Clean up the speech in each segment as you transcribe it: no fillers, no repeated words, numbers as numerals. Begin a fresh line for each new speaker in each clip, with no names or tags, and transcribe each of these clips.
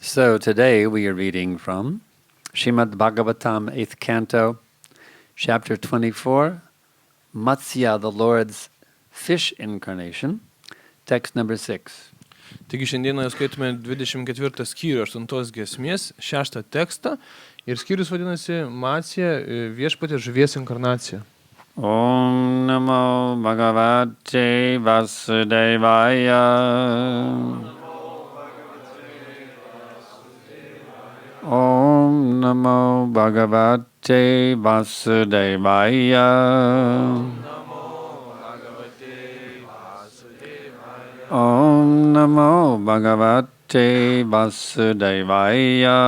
So today we are reading from Śrīmad Bhāgavatam, 8th Canto, Chapter 24, Matsya, the Lord's fish incarnation, text number 6.
Taigi šiandieną skaitome 24 skyrių 8 giesmės, 6 tekstą ir skyrius vadinasi Matsya, viešpaties žuvies inkarnacija.
Om Namo Bhagavate Vasudevaya. Om Namo Bhagavate Vasudevaya. Om Namo Bhagavate Vasudevaya.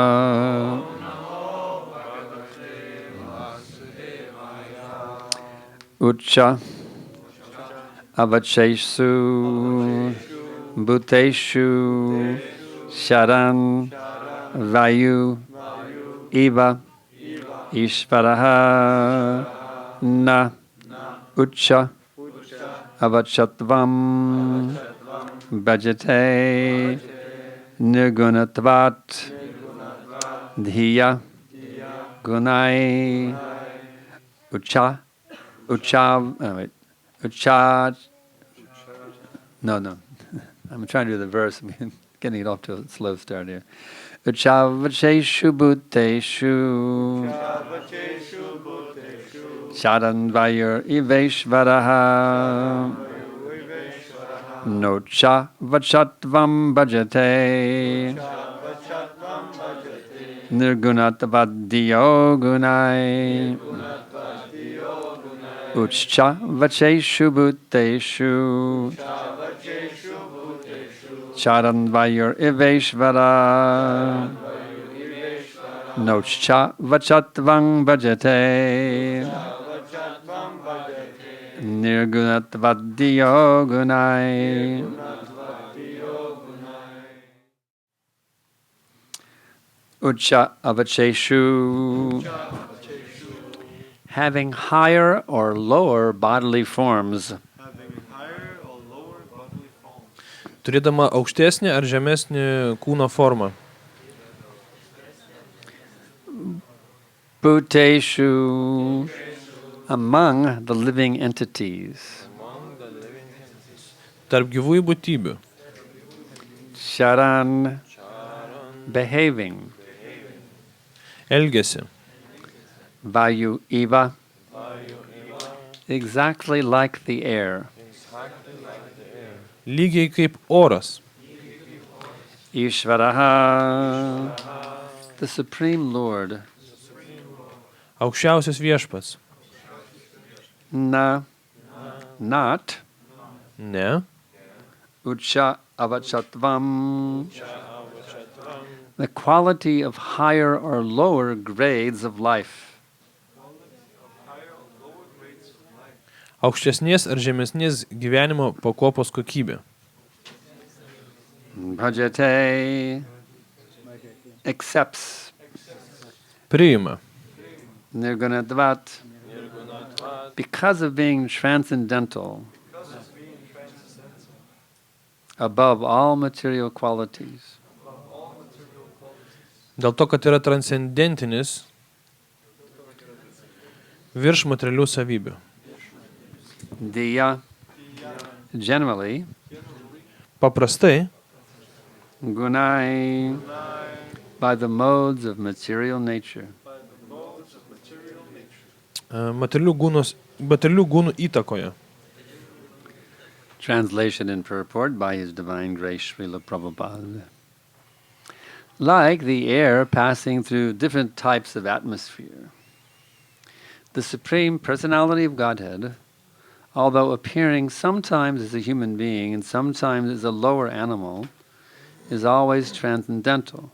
Ucca Avacheshu Bhuteshu Sharan Vayu Eva Ishvaraha Na Ucca Avachatvam Bhajate Nirgunatvat Dhiya Gunai Ucca No. I'm trying to do the verse. I'm getting it off to a slow start here. Uchavacheshu bhuteshu Sharan Vayur Iveshvaraha Nocha Vachatvam Bhajate Nirgunatavaddiyo Gunai Uchcha Vacheshu Bhuteshu Charan Vayur Iveshvara Nocha Vachatvang Bhajate Nirgunatvaddiyo Gunai. Uchcha Avacheshu, having higher or lower bodily forms.
Turėdama aukštesnį ar žemesnį kūno formą.
Bhuteshu, among the living entities.
Tarp gyvųjų būtybių.
Sharan, behaving.
Elgesi.
Vayu Eva, exactly like the air.
Lygiai kaip oras.
Ishvaraha, the Supreme Lord.
Aukščiausias viešpats.
Na, not.
Ne.
Ucca avachatvam, the quality of higher or lower grades of life.
Aukštesnės ar žemesnės gyvenimo pakopos kokybė.
Bhajate, accepts.
Priima.
Nirgunatvat, because of being transcendental, above all material qualities.
Dėl to, kad yra transcendentinis virš materialių savybių.
Diya, generally,
Paprastai,
gunai, by the modes of material nature.
materialių gūnų įtakoje.
Translation and purport by His Divine Grace Srila Prabhupada. Like the air passing through different types of atmosphere, the Supreme Personality of Godhead, although appearing sometimes as a human being and sometimes as a lower animal, is always transcendental.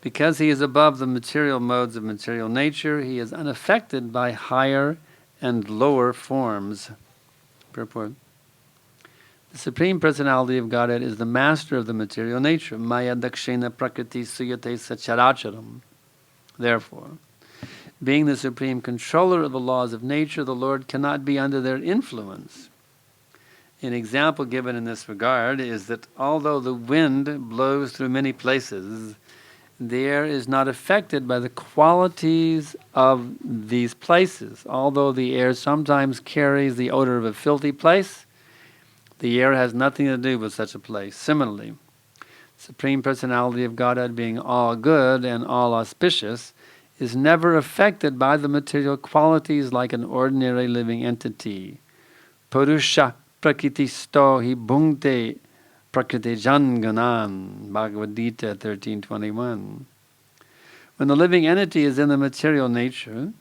Because He is above the material modes of material nature, He is unaffected by higher and lower forms. Purport. The Supreme Personality of Godhead is the master of the material nature. Maya dakshena prakriti suyate sacharacharam. Therefore, being the supreme controller of the laws of nature, the Lord cannot be under their influence. An example given in this regard is that although the wind blows through many places, the air is not affected by the qualities of these places. Although the air sometimes carries the odor of a filthy place, the air has nothing to do with such a place. Similarly, Supreme Personality of Godhead, being all good and all auspicious, is never affected by the material qualities like an ordinary living entity. Purusha prakritisto hi bhungte prakriti janganan, Bhagavad Gita 13:21. When the living entity is in the material nature,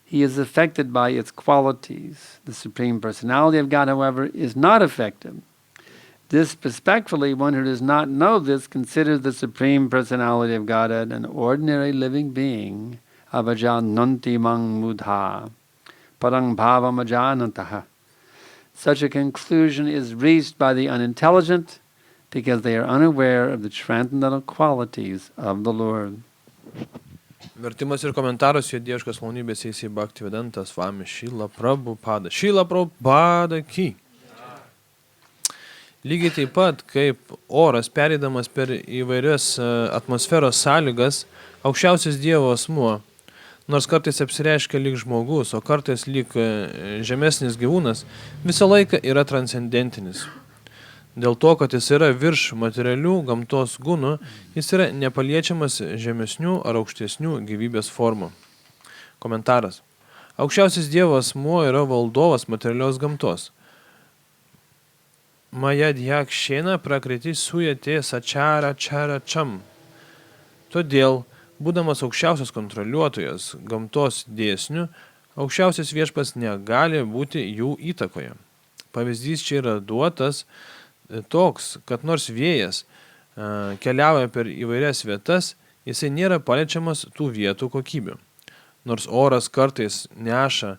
he is affected by its qualities. The Supreme Personality of God, however, is not affected. Disrespectfully, one who does not know this considers the Supreme Personality of Godhead an ordinary living being, avajananti mang mudha, parang bhavam ajanantaha. Such a conclusion is reached by the unintelligent because they are unaware of the transcendental qualities of the Lord.
Vertimas ir komentaras jo dieviškos malonybės Eisi Bhaktivedantas Swami Šrila Prabhupada. Šrila Prabhupada ki. Lygiai taip pat, kaip oras pereidamas per įvairias atmosferos sąlygas, aukščiausias Dievo asmuo, nors kartais apsireiškia lyg žmogus, o kartais lyg žemesnis gyvūnas, visą laiką yra transcendentinis. Dėl to, kad jis yra virš materialių gamtos gūnų, jis yra nepaliečiamas žemesnių ar aukštesnių gyvybės formų. Komentaras. Aukščiausias Dievo asmuo yra valdovas materialios gamtos. Majadhyakšena prakriti sujate sačara čaračam. Todėl, būdamas aukščiausias kontroliuotojas gamtos dėsnių, aukščiausias viešpas negali būti jų įtakoje. Pavyzdys čia yra duotas toks, kad nors vėjas keliauja per įvairias vietas, jisai nėra paliečiamas tų vietų kokybių. Nors oras kartais neša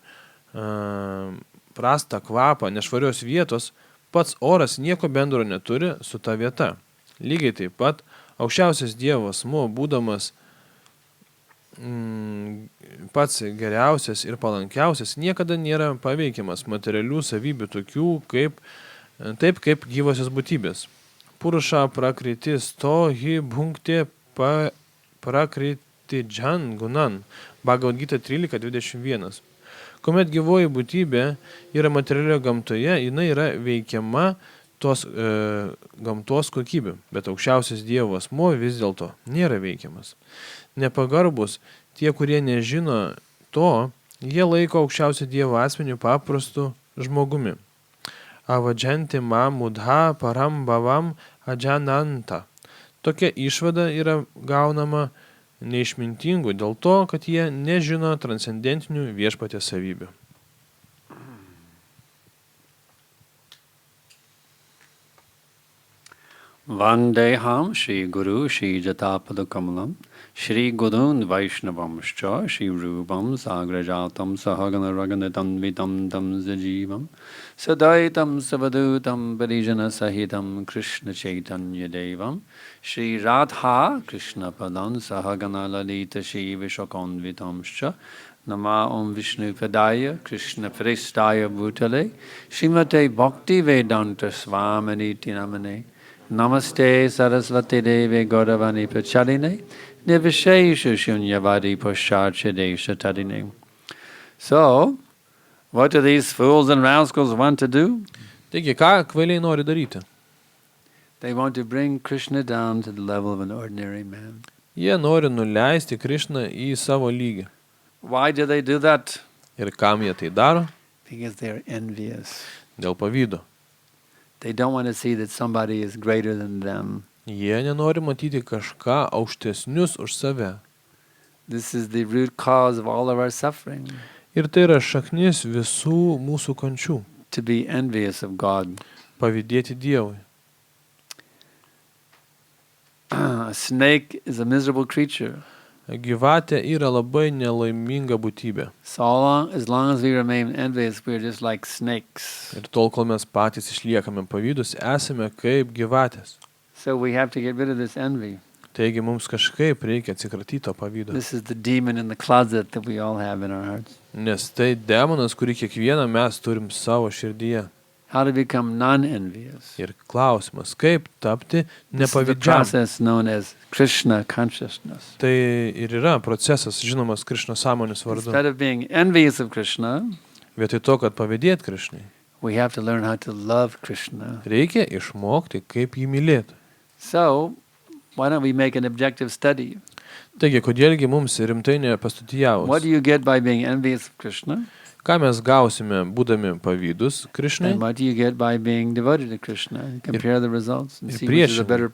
prastą kvapą nešvarios vietos, pats oras nieko bendro neturi su ta vieta. Lygiai taip pat, aukščiausias Dievo asmuo, būdamas pats geriausias ir palankiausias, niekada nėra paveikiamas materialių savybių tokių taip kaip gyvosios būtybės. Purusha prakritis to hi bhungte prakriti jangunan. Bhagavad Gita 13:21. Kuomet gyvoji būtybė yra materialioje gamtoje, jinai yra veikiama tos gamtos kokybių, bet aukščiausias Dievo asmuo vis dėlto nėra veikiamas. Nepagarbus tie, kurie nežino to, jie laiko aukščiausią Dievo asmenį paprastu žmogumi. Avadžanti mamudha param bavam adžananta. Tokia išvada yra gaunama neišmintingų dėl to, kad jie nežino transcendentinių viešpaties savybių.
Vandeham Shri Guru Shri Jatapada Kamalam Shri Gurun Vaishnavamscha Shri Rupam Sagrajatam Sahagana Raganatam Vitam Tam Zajivam Sadaitam Savadutam Parijana Sahitam Krishna Chaitanya Devam Shri Radha Krishna Padan Sahagana Lalita Shri Vishakonvitamscha Nama Om Vishnu Padaya Krishna Prestaya Bhutale Srimate Bhakti Vedanta Swaminiti Namane Namaste Sarasvati Devi Gauravani Pracharine Nivishesha Shunyavadi Pasharchadesha Tadine. So, what do these fools and rascals want to do?
Taigi, ką kvailiai nori daryti?
They want to bring Krishna down to the level of an ordinary man.
Jie nori nuleisti Krishną į savo lygį.
Why do they do that?
Ir kam jie tai daro?
Because they are envious.
Dėl pavydo.
They don't want to see that somebody is greater than them.
Jie nenori matyti kažką aukštesnius už save.
This is the root cause of all of our suffering.
Ir tai yra šaknis visų mūsų kančių.
To be envious of God.
Pavydėti Dievui.
A snake is a miserable creature.
Gyvatė yra labai nelaiminga būtybė.
So as long as we remain envious, we're just like snakes.
Ir tol, kol mes patys išliekame pavydus, esame kaip gyvatės.
So we have to get rid of this envy.
Taigi mums kažkaip reikia atsikratyti to pavydo.
This is the demon in the closet that we all have in our hearts.
Nes tai demonas, kurį kiekvieną mes turim savo širdyje.
how to become non-envious.
Ir klausimas, kaip tapti
This is the
nepavydžiam.
process known as Krishna consciousness.
Tai ir yra procesas, žinomas Krišnos sąmonės vardu.
Instead of being envious of Krishna,
Vietoj to, kad pavydėt Krišnai,
we have to learn how to love Krishna.
reikia išmokti, kaip jį mylėti.
So, why don't we make an objective study?
Taigi, kodėlgi mums rimtai
What
nepastudijavus?
do you get by being envious of Krishna?
Ką mes gausime, būdami pavydus Krišnai?
And what do you get by being devoted to Krishna? Compare the results and
ir
see which is a
priešingai.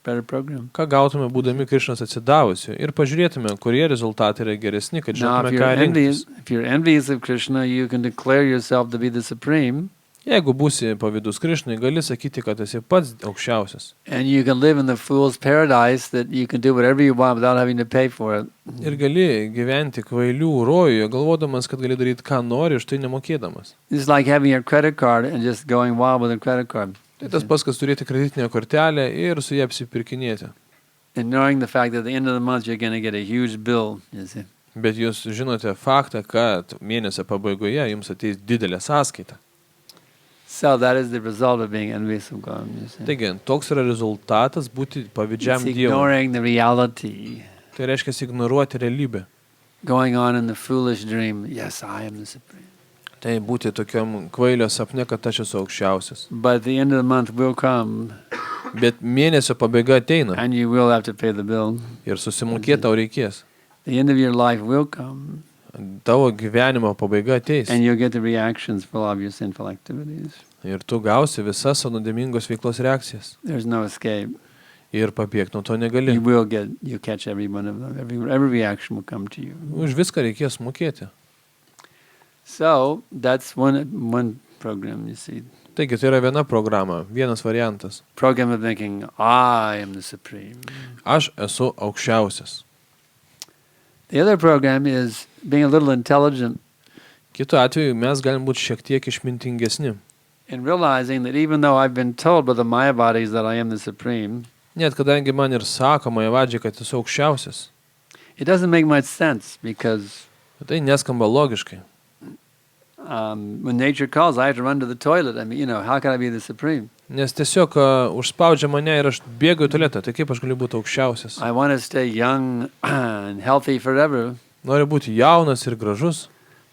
better program.
Ką gautume, būdami Krišnos atsidavusiu? Ir pažiūrėtume, kurie rezultatai yra geresni, kad
Now,
žinotume, ką rinktis.
if you're envious of Krishna, you can declare yourself to be the supreme,
Jeigu būsi pavydus Krišnai, gali sakyti, kad esi pats aukščiausias.
and you can live in the fool's paradise that you can do whatever you want without having to pay for it.
Ir gali gyventi kvailių rojuje, galvodamas, kad gali daryti, ką nori, už tai nemokėdamas.
It's like having a credit card and just going wild with a credit card.
Tai tas pats, kas turėti kreditinę kortelę ir su ją apsipirkinėti.
And knowing the fact that at the end of the month you're going to get a huge bill, you see.
Bet jūs žinote faktą, kad mėnesio pabaigoje jums ateis didelė sąskaita.
So that is the result of being envious of God, you see.
Taigi, toks yra rezultatas būti pavydžiam
It's
Dievui.
ignoring the reality,
Tai reiškia ignoruoti realybę.
going on in the foolish dream, yes, I am the supreme.
Tai būti tokiam kvailio sapne, kad aš esu aukščiausias.
But at the end of the month will come
Bet mėnesio pabaiga ateina
and you will have to pay the bill.
ir susimokėti tau reikės.
The end of your life will come
Tavo gyvenimo pabaiga ateis
and you'll get the reactions for all of your sinful activities.
ir tu gausi visas savo nuodėmingos veiklos reakcijas.
There's no escape.
Ir pabėgti nuo to negali.
You catch every one of them. Every reaction will come to you.
Už viską reikės mokėti.
So that's one program, you see.
Taigi tai yra viena programa, vienas variantas.
Program of thinking, I am the supreme.
Aš esu aukščiausias.
The other program is being a little intelligent
Kitu atveju mes galim būti šiek tiek išmintingesni.
and realizing that even though I've been told by the Mayavadis that I am the supreme,
Net kadangi man ir sakoma Javadžiai, kad esu aukščiausias,
it doesn't make much sense because
tai neskamba logiškai.
when nature calls, I have to run to the toilet. I mean, how can I be the supreme?
Nes tiesiog užspaudžia mane ir aš bėgu į tualetą, tai kaip aš galiu būti aukščiausias?
I want to stay young and healthy forever,
Noriu būti jaunas ir gražus,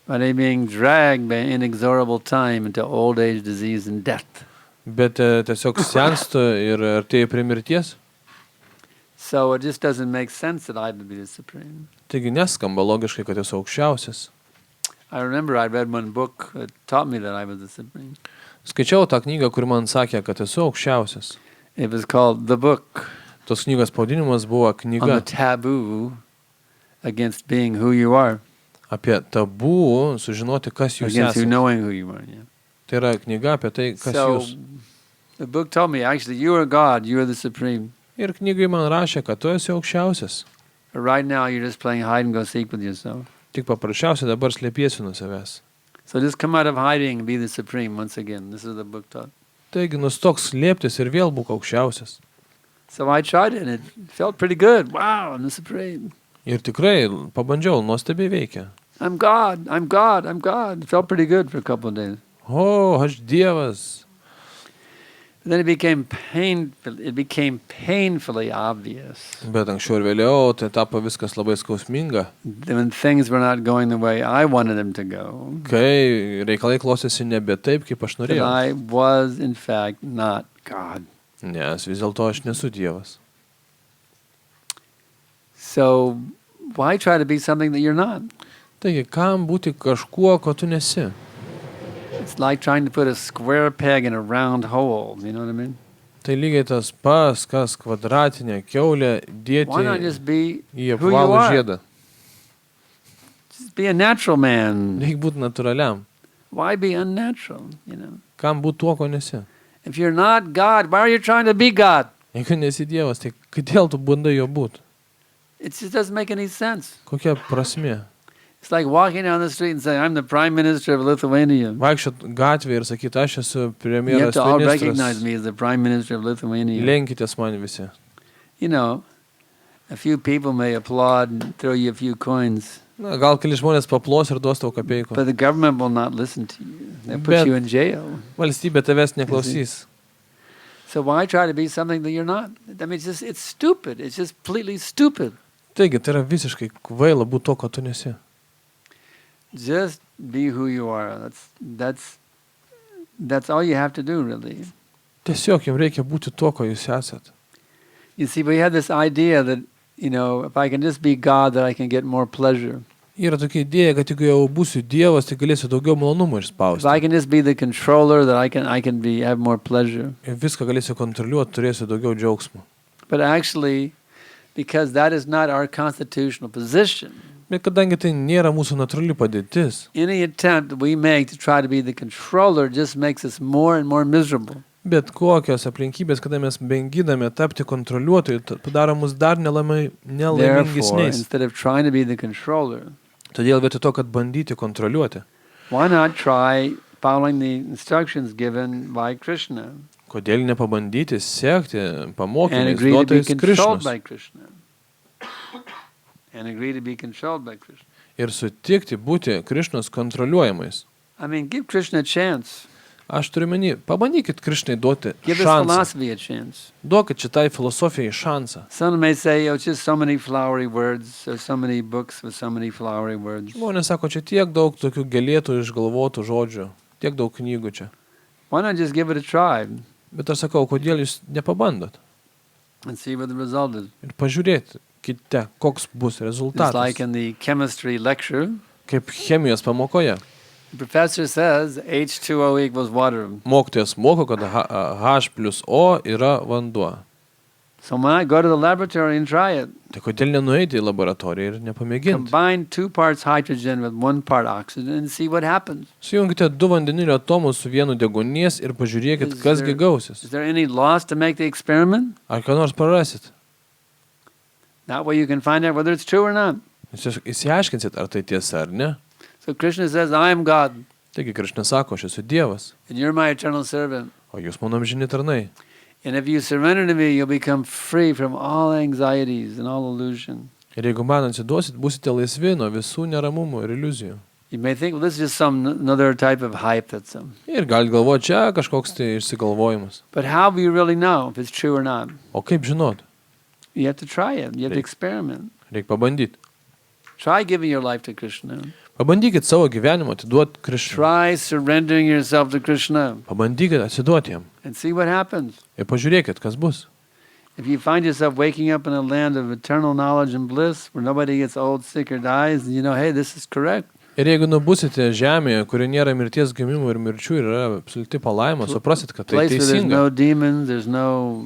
but I'm being dragged by inexorable time into old age, disease, and death.
bet tiesiog senstu ir artėju prie mirties.
So it just doesn't make sense that I would be the supreme.
Taigi neskamba logiškai, kad esu aukščiausias.
I remember I read one book that taught me that I was the supreme.
Skaičiau tą knygą, kur man sakė, kad esu aukščiausias.
It was called The Book
Tos knygos pavadinimas buvo
on the
knyga
Taboo Against Being Who You Are,
apie tabų sužinoti, kas jūs
against
esate.
knowing who you are. Yeah.
Tai yra knyga apie tai, kas
So
jūs.
the book told me, actually, you are God, you are the supreme.
Ir knygai man rašė, kad tu esi aukščiausias.
But right now you're just playing hide and go seek with yourself.
Tik paprasčiausiai dabar slėpiesi nuo savęs.
So just come out of hiding and be the supreme once again. This is the book taught.
Taigi nustok slėptis ir vėl būk aukščiausias.
So I tried it and it felt pretty good. Wow, I'm the supreme.
Ir tikrai pabandžiau, nuostabiai veikia.
I'm God, I'm God, I'm God. It felt pretty good for a couple of days.
O, aš Dievas.
But then it became painfully obvious.
Bet anksčiau ir vėliau tai tapo viskas labai skausminga.
When things were not going the way I wanted them to go,
Kai reikalai klostėsi nebe taip, kaip aš
that
norėjau.
I was in fact not God.
Nes vis dėlto aš nesu Dievas.
So why try to be something that you're not?
Taigi, kam būti kažkuo, ko tu nesi?
It's like trying to put a square peg in a round hole, you know what I mean?
Tai lygiai tas pas, kas kvadratinė kiaulė
Why not
dėti
just be
į
who you
apvalų
are?
žiedą.
Just be a natural man.
Reikia būti natūraliam.
Why be unnatural,
Kam būti tuo, ko nesi?
If you're not God, why are you trying to be God?
Jeigu nesi Dievas, tai kodėl tu bandai jo būti?
It just doesn't make any sense.
Kokia prasmė?
It's like walking down the street and saying, I'm the Prime Minister of Lithuania.
Vaikščiot gatvėje ir sakyti, aš esu
You have
premjeras
to all recognize
ministras.
me as the Prime Minister of Lithuania.
Lenkitės man visi.
A few people may applaud and throw you a few coins.
Na, gal keli žmonės paplos ir duos tau kapeikų.
But the government will not listen to you. They'll put
Bet
you in jail.
valstybė tavęs neklausys.
So why try to be something that you're not? I mean, it's stupid. It's just completely stupid.
Taigi, tai yra visiškai kvaila būti to, ko tu nesi.
Just be who you are. That's all you have to do, really.
Tiesiog jums reikia būti to, ko jūs esat.
You see, we have this idea that, if I can just be God, that I can get more pleasure.
Yra tokia idėja, kad jeigu jau būsiu Dievas, tai galėsiu daugiau malonumo
If
išspausti.
I can just be the controller, that I can have more pleasure.
Ir viską galėsiu kontroliuoti, turėsiu daugiau džiaugsmo.
But actually, because that is not our constitutional position,
Bet kadangi tai nėra mūsų natūrali padėtis,
any attempt that we make to try to be the controller just makes us more and more miserable.
bet kokios aplinkybės, kada mes bengydame tapti kontroliuotojai, padaro mus dar
Therefore,
nelaimingesniais.
instead of trying to be the controller,
Todėl vietoj to, kad bandyti kontroliuoti,
why not try following the instructions given by Krishna
kodėl nepabandyti sekti
and
pamokymais
agree to be
duotais
controlled
Krišnos
by Krishna? And agree to be controlled by Krishna.
ir sutikti būti Krišnos kontroliuojamais.
I mean, give Krishna a chance.
Aš turiu menį, pabandykit Krišnai duoti
Give this
šansą.
philosophy a chance.
Duokit šitai filosofijai šansą.
Some may say, it's just so many flowery words, or so many books with so many flowery words.
Žmonės sako, čia tiek daug tokių gėlėtų išgalvotų žodžių, tiek daug knygų čia.
Why not just give it a try
Bet aš sakau, kodėl jūs nepabandot
and see what the result is?
ir pažiūrėkite, koks bus
It's
rezultatas.
like in the chemistry lecture,
Kaip chemijos pamokoje.
the professor says H2O equals water.
Mokytojas moko, kad H plus O yra vanduo.
So why not go to the laboratory and try it?
Tai kodėl nenueiti į laboratoriją ir nepamėginti?
Combine 2 parts hydrogen with 1 part oxygen and see what happens.
Sujungite 2 vandenilio atomus su vienu deguonies ir pažiūrėkit, kasgi gausis.
Is there any loss to make the experiment?
Ar ką nors prarasit?
That way you can find out whether it's true or not.
Jūs įsiaiškinsit, ar tai tiesa ar ne.
So Krishna says, I am God,
Taigi Krišna sako, aš esu Dievas,
and you're my eternal servant.
o jūs mano amžini tarnai.
And if you surrender to me, you'll become free from all anxieties and all illusion.
Ir jeigu man atsiduosit, būsite laisvi nuo visų neramumų ir iliuzijų.
You may think, well, this is just another type of hype that's
Ir gal galvoti, čia kažkoks tai išsigalvojimas.
But how do you really know if it's true or not?
O kaip žinot?
You have to try it. You have to
Right.
experiment.
Reikia pabandyti.
Try giving your life to Krishna.
Pabandykit savo gyvenimą atiduoti Krišnai.
Try surrendering yourself to Krishna
Pabandykit atsiduoti jam.
and see what happens.
Ir pažiūrėkit, kas bus.
If you find yourself waking up in a land of eternal knowledge and bliss where nobody gets old, sick, or dies, you know, hey, this is correct.
Ir jeigu nubusite žemėje, kuri nėra mirties gimimų ir mirčių ir yra absoliuti palaima, suprasit, kad tai
Place where there's
teisinga.
no demons, there's no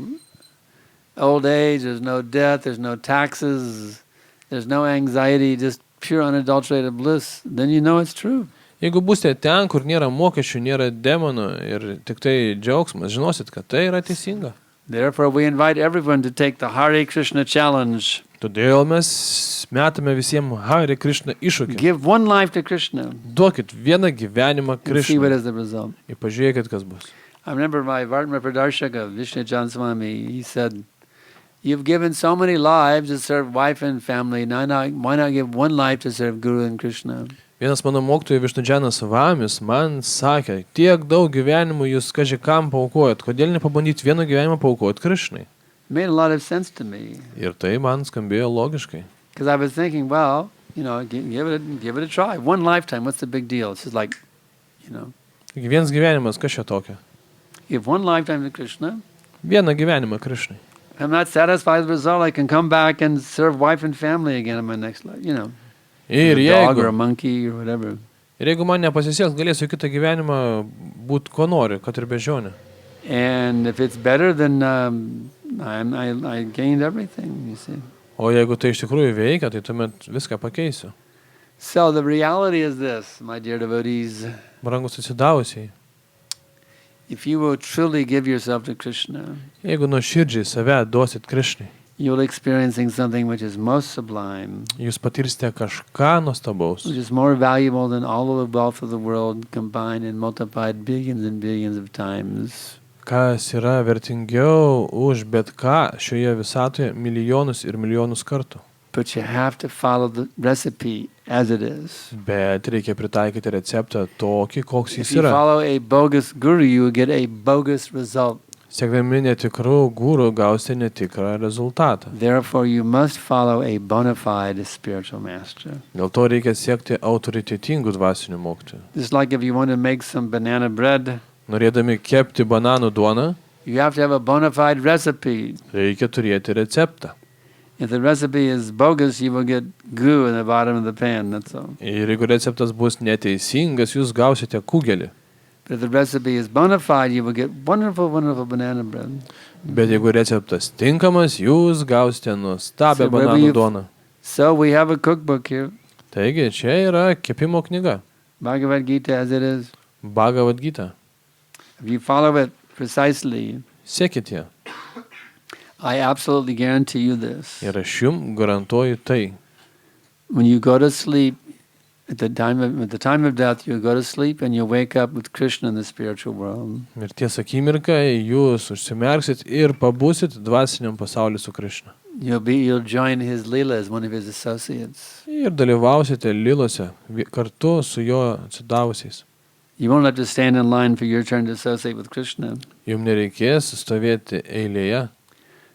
old age, there's no death, there's no taxes, there's no anxiety, just pure unadulterated bliss, then you know it's true.
Jeigu būsite ten, kur nėra mokesčių, nėra demonų ir tik tai džiaugsmas, žinosit, kad tai yra teisinga.
Therefore, we invite everyone to take the Hare Krishna challenge.
Todėl mes metame visiems Hare Krishna iššūkį.
Give one life to Krishna
Duokit vieną gyvenimą
and see what
Krishnai
is the result.
ir pažiūrėkit, kas bus.
I remember my Vartma Pradarshaka, Vishnu Jan Swami, he said, you've given so many lives to serve wife and family, why not give one life to serve Guru and Krishna?
Vienas mano mokytojų Višnudžianas Vamis man sakė, tiek daug gyvenimų jūs kažkam paaukojot, kodėl nepabandyti vieną gyvenimą paaukoti Krishnai?
It made a lot of sense to me.
Ir tai man skambėjo logiškai.
Because I was thinking, well, give it a try. One lifetime, what's the big deal? It's just like,
Taigi vienas gyvenimas, kas čia tokio?
give one lifetime to Krishna.
Vieną gyvenimą Krishnai.
If I'm not satisfied with the result, I can come back and serve wife and family again in my next life,
Ir
a dog or a
jeigu,
monkey or whatever.
ir jeigu man nepasisieks, galėsiu kitą gyvenimą būti ko nori, kad ir bežionė.
And if it's better, then I gained everything, you see.
O jeigu tai iš tikrųjų veikia, tai tuomet viską pakeisiu.
So the reality is this, my dear devotees.
Brangus atsidavusiai,
If you will truly give yourself to Krishna,
jeigu nuoširdžiai save duosit Krishnai,
you'll experiencing something which is most sublime,
jūs patirsite kažką nuostabaus,
which is more valuable than all of the wealth of the world combined and multiplied billions and billions of times.
kas yra vertingiau už bet ką šioje visatoje milijonus ir milijonus kartų.
but you have to follow the recipe as it is.
Bet reikia pritaikyti receptą tokį, koks
If
jis
you
yra.
follow a bogus guru, you will get a bogus result.
Siekdami netikrų gūrų gausite netikrą rezultatą.
Therefore, you must follow a bona fide spiritual master.
Dėl to reikia siekti autoritetingų dvasinių mokytojų.
Just like if you want to make some banana bread,
Norėdami kepti bananų duoną,
you have to have a bona fide recipe.
reikia turėti receptą.
If the recipe is bogus, you will get goo in the bottom of the pan, that's all.
Ir jeigu receptas bus neteisingas, jūs gausite kugelį.
But if the recipe is bona fide, you will get wonderful, wonderful banana bread.
Bet jeigu receptas tinkamas, jūs gausite nuostabią
So wherever
bananų
you-
duoną.
So we have a cookbook here,
Taigi, čia yra kepimo knyga.
Bhagavad Gita as it is.
Bhāgavatam.
If you follow it precisely,
Sekit ją.
I absolutely guarantee you this.
Ir aš jums garantuoju tai.
When you go to sleep, at the time of death, you go to sleep and you wake up with Krishna in the spiritual world.
Mirties akimirką jūs užsimerksit ir pabusit dvasiniam pasauliu su Krišna.
You'll join his lila as one of his associates.
Ir dalyvausite lilose kartu su jo atsidavusiais.
You won't have to stand in line for your turn to associate with Krishna.
Jums nereikės stovėti eilėje,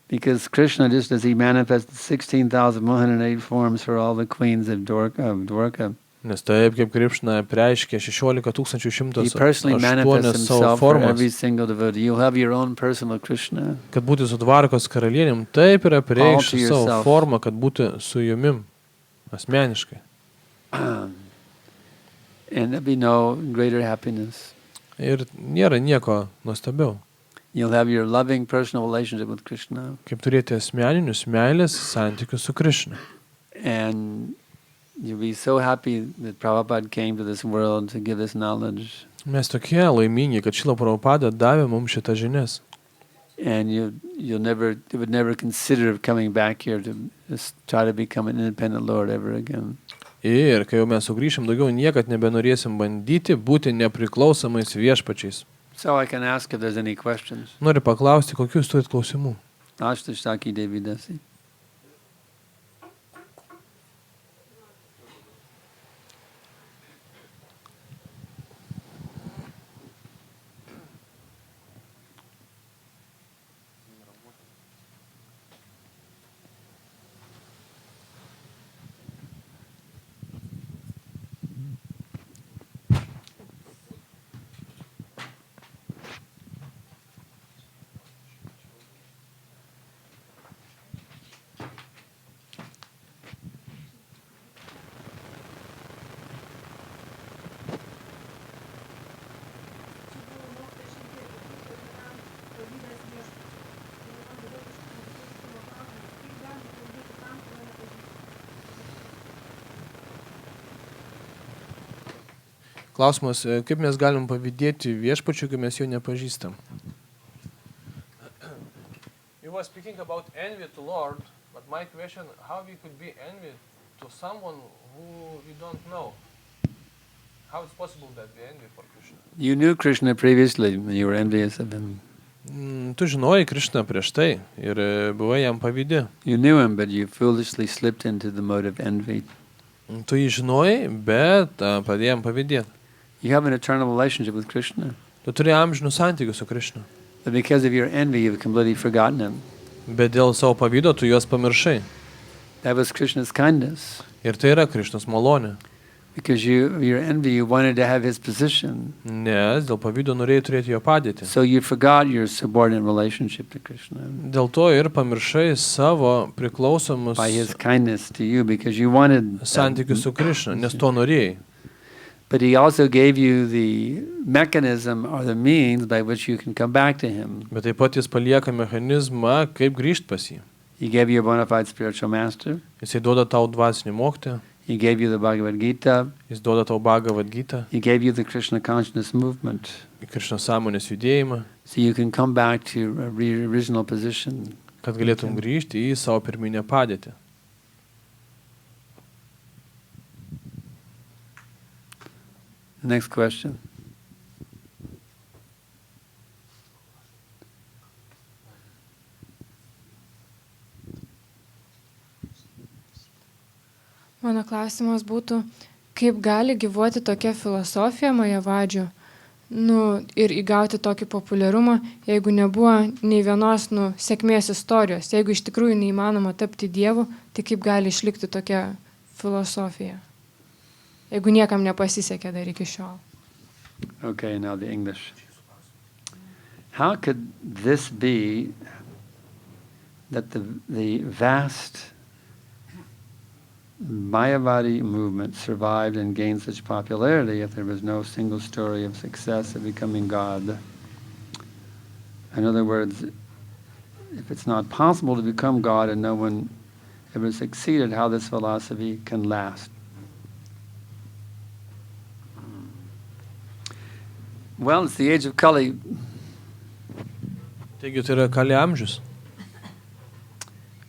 Because Krishna, just as he manifested 16,108 forms for all the queens of Dwarka,
nes taip kaip Krišna preiškė
he personally
16,108
manifests
savo
himself for
formas,
every single devotee. You'll have your own personal Krishna.
kad būtų su Dvarkos karalienėm, taip yra preikšti
All to
savo
yourself.
formą, kad būtų su jumim asmeniškai.
And there'll be no greater happiness.
Ir nėra nieko nuostabiau,
You'll have your loving personal relationship with Krishna.
kaip turėti asmeninius meilės santykius su Krišna.
And you'll be so happy that Prabhupada came to this world to give this knowledge.
Mes tokie laimingi, kad Šrila Prabhupada davė mums šitą žinias.
And you would never consider coming back here to just try to become an independent Lord ever again.
Ir kai jau mes sugrįšim, daugiau niekad nebenorėsim bandyti būti nepriklausomais viešpačiais.
So I can ask if there's any questions.
Noriu paklausti, kokius turit klausimų.
Ashtashaki Devi Dasi.
Klausimas, kaip mes galim pavydėti viešpačiui, kai mes jo nepažįstam? You were speaking about envy to Lord, but my question, how we could be envy to someone who we don't know? How it's possible that we envy for Krishna?
You knew Krishna previously when you were envious of him.
Tu žinojai Krišną prieš tai ir buvai jam pavydi.
You knew him, but you foolishly slipped into the mode of envy.
Tu jį žinojai, bet pradėjai jam pavydėti.
You have an eternal relationship with Krishna.
Tu turi amžinų santykių su Krišna.
But because of your envy, you've completely forgotten him.
Bet dėl savo pavydo tu juos pamiršai.
That was Krishna's kindness.
Ir tai yra Krišnos malonė.
Because your envy, you wanted to have his position.
Nes dėl pavydo norėjai turėti jo padėtį.
So you forgot your subordinate relationship to Krishna.
Dėl to ir pamiršai savo priklausomus
By his kindness to you, because you wanted
santykius su Krišna, nes to norėjai.
But he also gave you the mechanism or the means by which you can come back to him.
Bet taip pat jis palieka mechanizmą, kaip grįžti pas jį.
He gave you a bona fide spiritual master.
Jisai duoda tau dvasinį mokytoją,
He gave you the Bhagavad Gita.
jis duoda tau Bhāgavatam,
He gave you the Krishna consciousness movement.
Krišnos sąmonės judėjimą,
So you can come back to your original position.
kad galėtum grįžti į savo pirminę padėtį.
Next question.
Mano klausimas būtų, kaip gali gyvuoti tokia filosofija majavadžių, ir įgauti tokį populiarumą, jeigu nebuvo nei vienos, sėkmės istorijos. Jeigu iš tikrųjų neįmanoma tapti dievu, tai kaip gali išlikti tokia filosofija? Jeigu niekam nepasisekė dar iki šiol.
Okay, now the English. How could this be that the vast Mayavadi movement survived and gained such popularity if there was no single story of success of becoming God? In other words, if it's not possible to become God and no one ever succeeded, how this philosophy can last? Well, it's the age of Kali.
Taigi tai yra Kali amžius.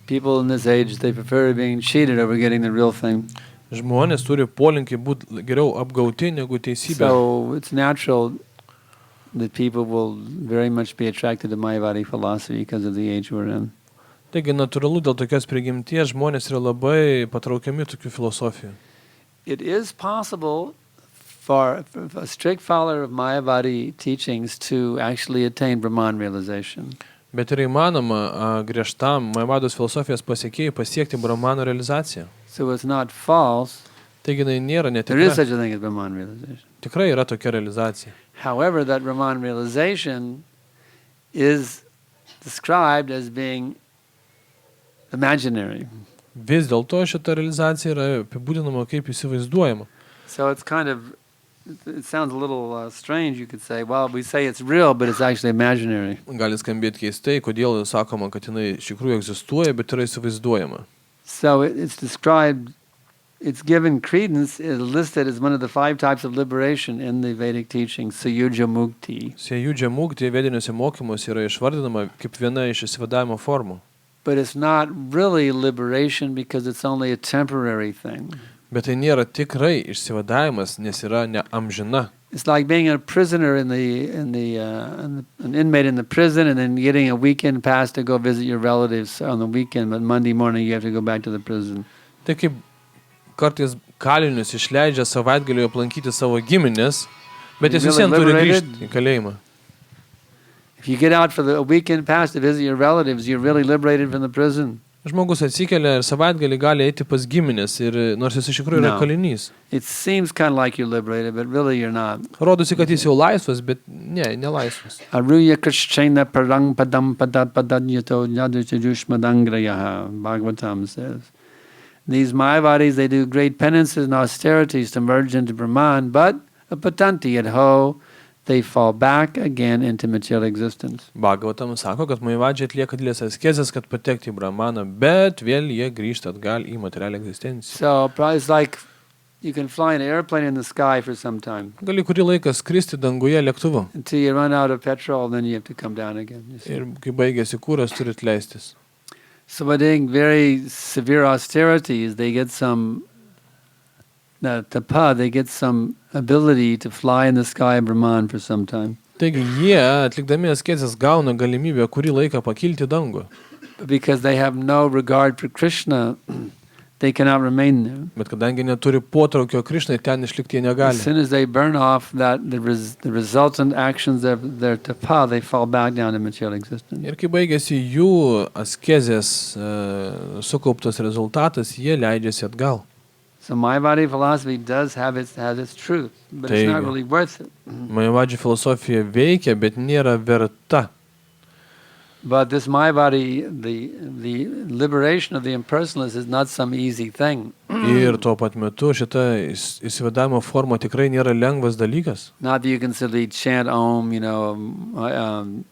People in this age, they prefer being cheated over getting the real thing.
Žmonės turi polinkį būti geriau apgauti negu teisybė.
So it's natural that people will very much be attracted to Mayavadi philosophy because of the age we're in.
Taigi natūralu dėl tokios prigimties žmonės yra labai patraukiami tokių filosofijų.
It is possible for a strict follower of Mayavadi teachings to actually attain Brahman realization.
Bet yra įmanoma griežtam Mayavados filosofijos pasiekėjui pasiekti Brahmano realizaciją.
So it's not false.
Taigi tai nėra
There is
netikra.
such a thing as Brahman realization.
Tikrai yra tokia realizacija.
However, that Brahman realization is described as being imaginary.
Vis dėlto šita realizacija yra apibūdinama kaip įsivaizduojama.
So it's kind of, it sounds a little strange, you could say, well, we say it's real, but it's actually imaginary.
Gali skambėti keistai, kodėl sakoma, kad jinai iš tikrųjų egzistuoja, bet yra įsivaizduojama.
So it's described, it's given credence, is listed as one of the 5 types of liberation in the Vedic teaching, Sayuja Mukti.
Sayuja Mukti vediniuose mokymuose yra išvardinama kaip viena iš išsivadavimo formų.
But it's not really liberation because it's only a temporary thing.
Bet tai nėra tikrai išsivadavimas, nes yra neamžina.
It's like being a prisoner an inmate in the prison and then getting a weekend pass to go visit your relatives on the weekend, but Monday morning you have to go back to the prison.
Tai kaip kartais kalinius išleidžia savaitgalį aplankyti savo giminės, bet jis vis vien turi grįžti į kalėjimą.
If you get out for a weekend pass to visit your relatives, you're really liberated from the prison.
Žmogus atsikelia ir savaitgalį gali eiti pas giminės, ir nors jis iš tikrųjų yra kalinys.
It seems kind of like you're liberated, but really you're not.
Rodosi, kad jis jau laisvas, bet nelaisvas.
Aruya krishchena parang padam padanyato yadachajushmadangrayaha, Bhāgavatam says. These Mayavadis, they do great penances and austerities to merge into Brahman, but apatanti at ho, they fall back again into material existence.
Bhāgavatam sako, kad Mayavadžiai atlieka didelės askezes, kad patekti į Brahmaną, bet vėl jie grįžta atgal į materialią egzistenciją.
So it's like you can fly an airplane in the sky for some time.
Gali kurį laiką skristi danguje lėktuvu.
Until you run out of petrol, then you have to come down again.
Ir kai baigėsi kūras, turit leistis.
So by doing very severe austerities, they get some tapa, they get some ability to fly in the sky of Brahman for some time.
Taigi jie, atlikdami askezes, gauna galimybę kurį laiką pakilti dangų.
But because they have no regard for Krishna, they cannot remain there.
Bet kadangi neturi potraukio Krišnai, ten išlikti jie
As
negali.
soon as they burn off the resultant actions of their tapa, they fall back down to material existence.
Ir kai baigėsi jų askezės sukauptas rezultatas, jie leidžiasi atgal.
So Mayavadi philosophy has its truth, but it's not really worth it.
Mayavadžių filosofija veikia, bet nėra verta.
But this Mayavadi, the liberation of the impersonalist is not some easy thing.
Ir tuo pat metu šita įsivadavimo forma tikrai nėra lengvas dalykas.
Not that you can simply chant Om,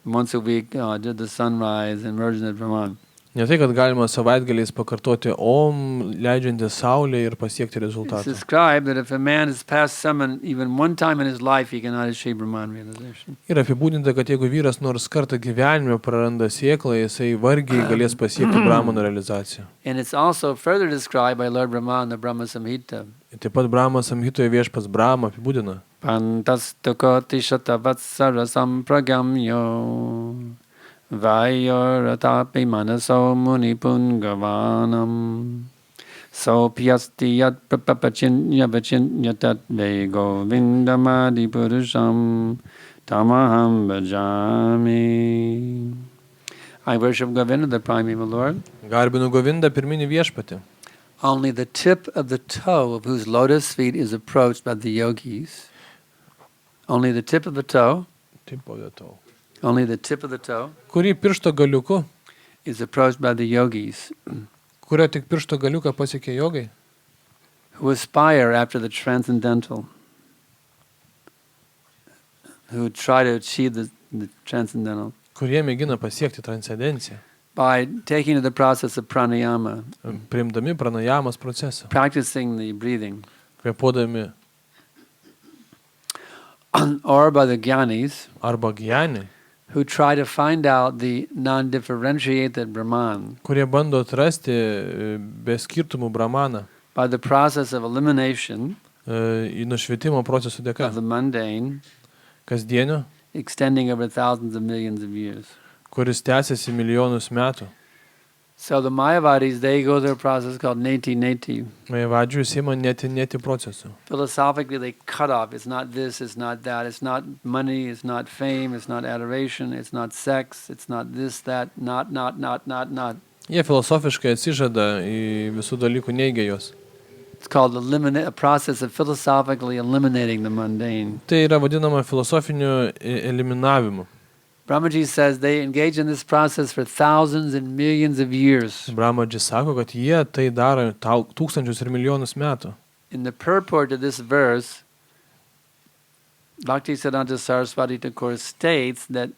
once a week, did the sunrise and merge in Brahman.
Ne tai, kad galima savaitgaliais pakartoti Om, leidžiantį saulę ir pasiekti
It's
rezultatą.
described that if a man has passed summon even one time in his life, he cannot achieve Brahman realization.
Ir apibūdinta, kad jeigu vyras nors kartą gyvenime praranda sėklą, jisai vargiai galės pasiekti Brahmano realizaciją.
And it's also further described by Lord Brahma in the Brahma Samhita.
Taip pat Brahma Samhitoje viešpats Brahma apibūdina.
Pantastukoti shatavatsara sampragamyo Vayoratapi manaso munipungavanam. So piyasti yat prapachinya vachinya tat ve govindamadi purusham tamaham bhajami. I worship Govinda, the primeval Lord.
Garbinu Govindą pirminį viešpatį.
Only the tip of the toe of whose lotus feet is approached by the yogis. Only the tip of the toe. Only the tip of the toe.
Kurį piršto galiuku,
is approached by the yogis.
kurio tik piršto galiuką pasiekė jogai.
Who aspire after the transcendental. Who try to achieve the transcendental.
Kurie mėgina pasiekti transcendenciją.
By taking to the process of pranayama.
Priimdami pranajamas procesą.
Practicing the breathing.
Kvėpuodami.
Or by the jnanis.
Arba gyaniai.
Who try to find out the non-differentiated Brahman.
Kurie bando atrasti be skirtumų Brahmaną.
By the process of elimination.
Į nušvietimo procesų dėka.
Of the mundane.
Kasdienio.
Extending over thousands of millions of years.
Kuris tęsiasi milijonus metų.
So the Mayavadis, they go through a process called neti.
Mayavadžių įsima neti procesų.
Philosophically, they cut off. It's not this, it's not that, it's not money, it's not fame, it's not adoration, it's not sex, it's not this, that, not.
Jie filosofiškai atsižada į visų dalykų, neigia juos.
It's called a process of philosophically eliminating the mundane.
Tai yra vadinama filosofiniu eliminavimu.
Brahmaji says they engage in this process for thousands and millions of years.
Brahmaji sako, kad jie tai daro tūkstančius ir milijonus metų.
In the purport of this verse, Bhaktisiddhanta Saraswati Thakur states that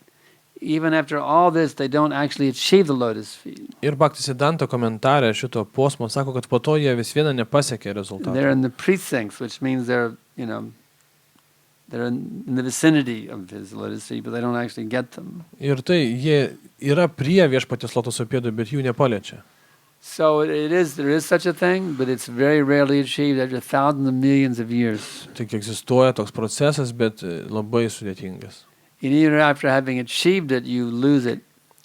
even after all this, they don't actually achieve the lotus feet.
Ir Bhaktisiddhanta komentarė šito posmo sako, kad po to jie vis viena nepasiekė rezultatų.
They're in the precincts, which means they're in the vicinity of his lotus feet, but they don't actually get them.
Ir tai jie yra prie viešpaties lotoso pėdų, bet jų nepaliečia.
So there is such a thing, but it's very rarely achieved after thousands of millions of years.
Tik egzistuoja toks procesas, bet labai sudėtingas.
And even after having achieved it, you lose it.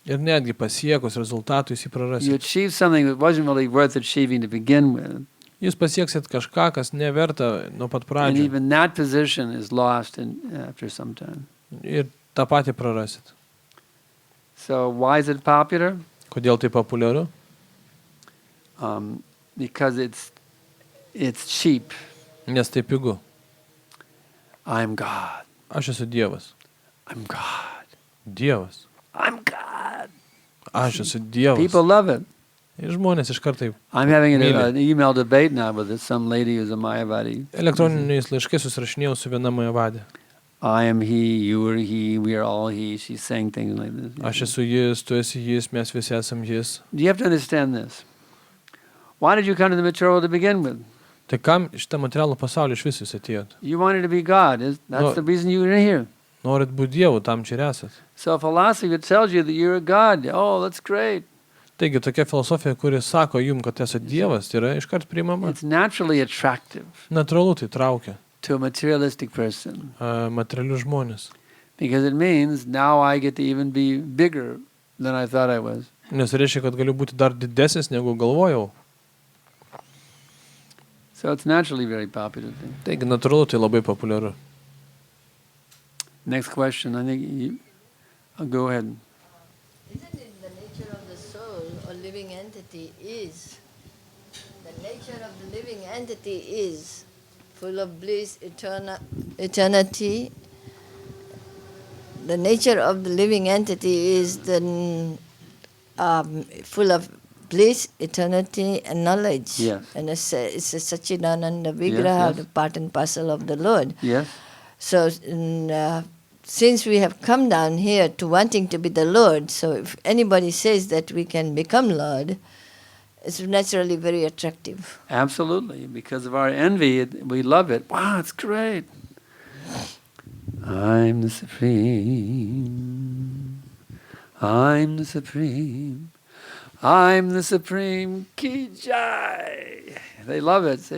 Ir netgi pasiekus rezultatų jis prarasi.
You achieve something that wasn't really worth achieving to begin with.
Jūs pasieksit kažką, kas neverta nuo pat
And
pradžių.
even that position is lost after some time.
Ir tą patį prarasit.
So why is it popular?
Kodėl tai populiaru?
Because it's cheap.
Nes tai pigu.
I'm God.
Aš esu Dievas.
I'm God.
Dievas.
I'm God.
Aš esu Dievas.
People love it.
Ir žmonės iš karto.
I'm having an email debate now with some lady who's a Mayavadi.
Elektroniniais laiškais susirašinėjau su viena Mayavadė.
I am he, you are he, we are all he. She's saying things like this.
Aš esu jis, tu esi jis, mes visi esam jis.
You have to understand this. Why did you come to the material world to begin with?
Tai kam šitą materialų pasaulį iš vis jūs atėjot?
You wanted to be God. That's the reason you were here.
Norit būti Dievu, tam čia ir esat.
So philosophy tells you that you're a God. Oh, that's great.
Taigi tokia filosofija, kuri sako jums, kad esate Dievas, tai yra iškart priimama.
It's naturally attractive.
Natūralu tai traukia.
To a materialistic person.
Materialius žmonės.
Because it means now I get to even be bigger than I thought I was.
Nes reiškia, kad galiu būti dar didesnis, negu galvojau.
So it's naturally very popular thing.
Taigi natūralu tai labai populiaru.
Next question. I think I'll go ahead.
Isn't it the nature of the soul or living entity is? The nature of the living entity is full of bliss, eternity. The nature of the living entity is full of bliss, eternity, and knowledge.
Yes.
And it's a Satchidananda Vigraha,
Yes.
the part and parcel of the Lord.
Yes.
So since we have come down here to wanting to be the Lord, so if anybody says that we can become Lord, it's naturally very attractive.
Absolutely. Because of our envy, we love it. Wow, it's great. I'm the Supreme. I'm the Supreme. I'm the Supreme. Ki Jai. They love it.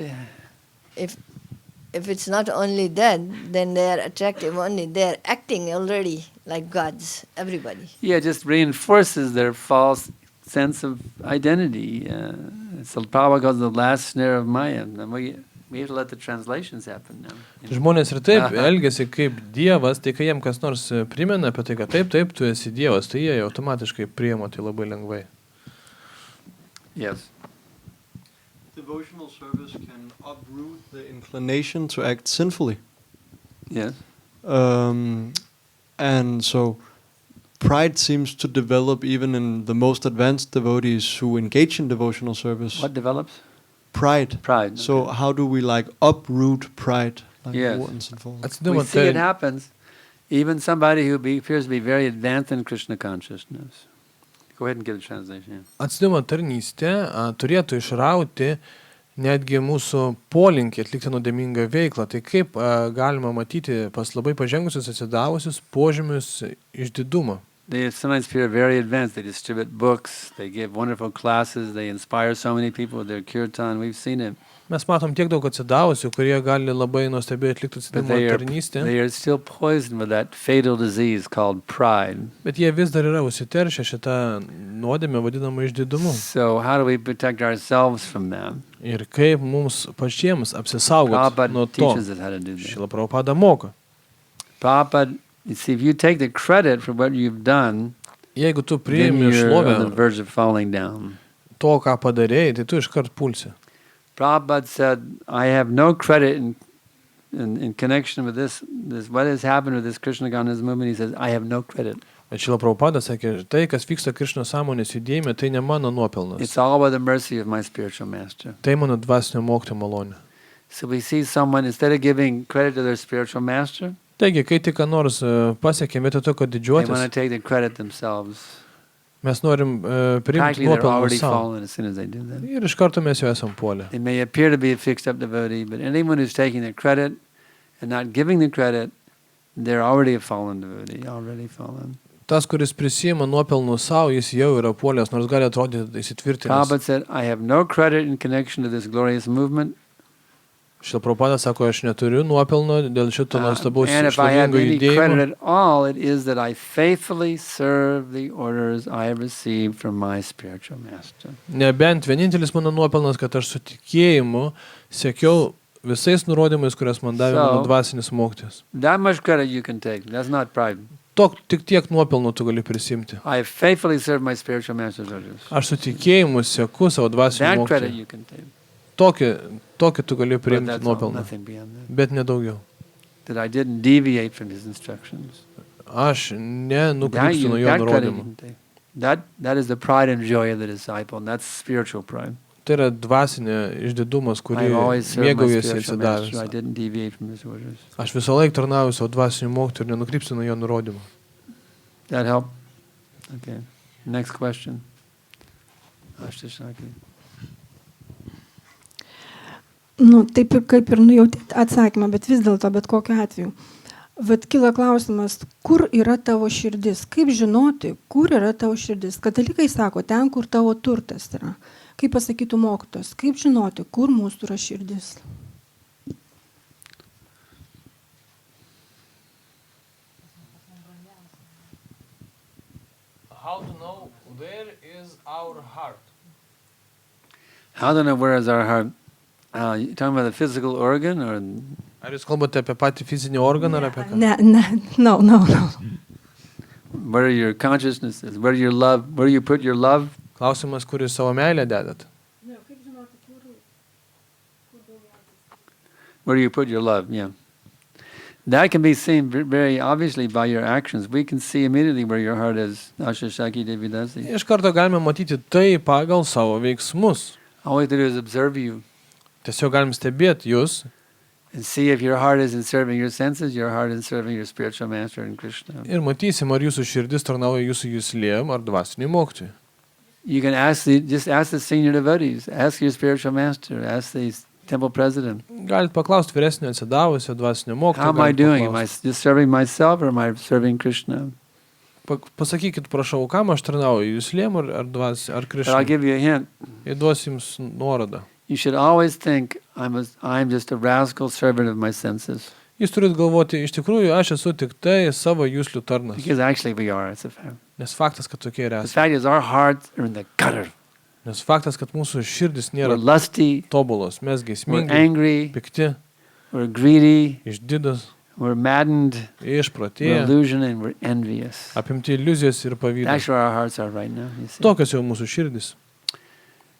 If it's not only that, then they are attractive only. They are acting already like gods, everybody.
Yeah, it just reinforces their false sense of identity. It's the Prabhupada calls the last snare of Maya. And we have to let the translations happen now.
Žmonės ir taip elgiasi kaip Dievas, tai kai jiem kas nors primena apie tai, kad taip, tu esi Dievas, tai jie automatiškai priima tai labai lengvai.
Yes.
Devotional service can uproot the inclination to act sinfully.
Yes.
And so pride seems to develop even in the most advanced devotees who engage in devotional service.
What develops?
Pride.
Pride.
So how do we uproot pride?
Yes.
Once and for all?
We see it happens. Even somebody who appears to be very advanced in Krishna consciousness. Go ahead and give the translation.
Atsidavimo tarnystė turėtų išrauti netgi mūsų polinkį atlikti nuodėmingą veiklą. Tai kaip galima matyti pas labai pažengusius atsidavusius požymius išdidumo.
They sometimes appear very advanced. They distribute books. They give wonderful classes. They inspire so many people with their kirtan. We've seen it.
Mes matom tiek daug atsidavusių, kurie gali labai nuostabiai atlikti atsidavimo tarnystę.
They are still poisoned with that fatal disease called pride.
Bet jie vis dar yra užsiteršę šitą nuodėmę vadinamą išdidumu.
So how do we protect ourselves from that?
Ir kaip mums pačiems apsisaugoti nuo to? Šrila Prabhupada moko.
Prabhupada, you see, if you take the credit for what you've done,
jeigu tu
then
priimi
you're on the
šlovę
verge of falling down.
to, ką padarėjai, tai tu iškart pulsi.
Prabhupada said, I have no credit in connection with this, what has happened with this Krishna consciousness movement. He says, I have no credit.
Šrila Prabhupada sakė, tai, kas vyksta Krišnos sąmonės judėjime, tai ne mano nuopelnas.
It's all by the mercy of my spiritual master.
Tai mano dvasinio mokytojo malonė.
So we see someone, instead of giving credit to their spiritual master,
Taigi, kai tik ką nors pasiekė, vietoj to, kad
they
didžiuotis,
want to take the credit themselves.
mes norim priimti
Practically, they're
nuopelnus
already
savo.
fallen as soon as they do that.
Ir iš karto mes jau esam puolę.
They may appear to be a fixed-up devotee, but anyone who's taking the credit and not giving the credit, they're already a fallen devotee, already fallen.
Tas, kuris prisima nuopelnų savo, jis jau yra puolęs, nors gali atrodyti įsitvirtinęs.
Prabhupada said, I have no credit in connection to this glorious movement.
Šrila Prabhupada sako, aš neturiu nuopelno dėl šito nuostabaus
And if I have
šlovingo
any credit
judėjimo.
at all, it is that I faithfully serve the orders I have received from my spiritual master.
Nebent vienintelis mano nuopelnas, kad aš su tikėjimu sekiau visais nurodymais, kurias man davė mano dvasinis mokytojas.
That much credit you can take. That's not pride.
Tik tiek nuopelnų tu gali prisimti.
I have faithfully served my spiritual master's orders.
Aš su tikėjimu seku savo dvasinį
That credit
mokytoją.
you can take.
Tokį tu gali
But
priimti
that's all,
nuopelną,
nothing beyond that.
bet nedaugiau.
That I didn't deviate from his instructions.
Aš nenukrypstu nuo jo
That credit you
nurodymų.
can take. That is the pride and joy of the disciple, and that's spiritual pride.
Tai yra dvasinė išdidumas, kurį
I've always served my
mėgaujasi
spiritual master. I
atsidavęs.
didn't deviate from his orders.
Aš visą laiką tarnauju savo dvasinių mokytojų ir nenukrypstu nuo jo nurodymų.
That help? Okay. Next question. Ashtashaki.
Taip ir kaip ir nujautėt atsakymą, bet vis dėlto, bet kokiu atveju. Vat kyla klausimas, kur yra tavo širdis? Kaip žinoti, kur yra tavo širdis? Katalikai sako, ten, kur tavo turtas yra. Kaip pasakytų mokytojas, kaip žinoti, kur mūsų yra širdis?
How to know where is our heart?
How to know where is our heart? You talking about the physical organ, or
Ar jūs kalbate apie patį fizinį organą ar apie ką?
No.
where your consciousness is? Where your love? Where you put your love?
Klausimas, kur jūs savo meilę dedat?
Where you put your love? Yeah. That can be seen very obviously by your actions. We can see immediately where your heart is. Ashashaki Devidasi.
Iš karto galime matyti tai pagal savo veiksmus.
All we have to do is observe you
Tiesiog galim stebėti jūs
and see if your heart is in serving your senses, your heart is serving your spiritual master in Krishna.
ir matysim, ar jūsų širdis tarnauja jūsų juslėm ar dvasiniai mokytojai.
You can just ask the senior devotees, ask your spiritual master, ask the temple president.
Galit paklausti vyresnio atsidavusio dvasinio
How am I
mokytojo.
doing? Am I just serving myself or am I serving Krishna?
Pasakykit, prašau, kam aš tarnauju, juslėm ar dvasiai, ar
But I'll
Krišnai.
give you a hint.
Ir duosiu jums nuorodą.
You should always think, I'm just a rascal servant of my senses.
Jūs turit galvoti, iš tikrųjų, aš esu tik tai savo juslių tarnas.
Because actually we are, it's a fact.
Nes faktas, kad tokie ir
The
esame.
fact is our hearts are in the gutter.
Nes faktas, kad mūsų širdis
We're
nėra
lusty,
tobulos, mes
we're
geismingi,
angry,
pikti,
we're greedy,
išdidas,
we're maddened, we're
išprotėję,
illusioned, and we're envious.
apimti iliuzijos ir pavydas.
That's where our hearts are right now, you see.
Tokios jau mūsų širdis.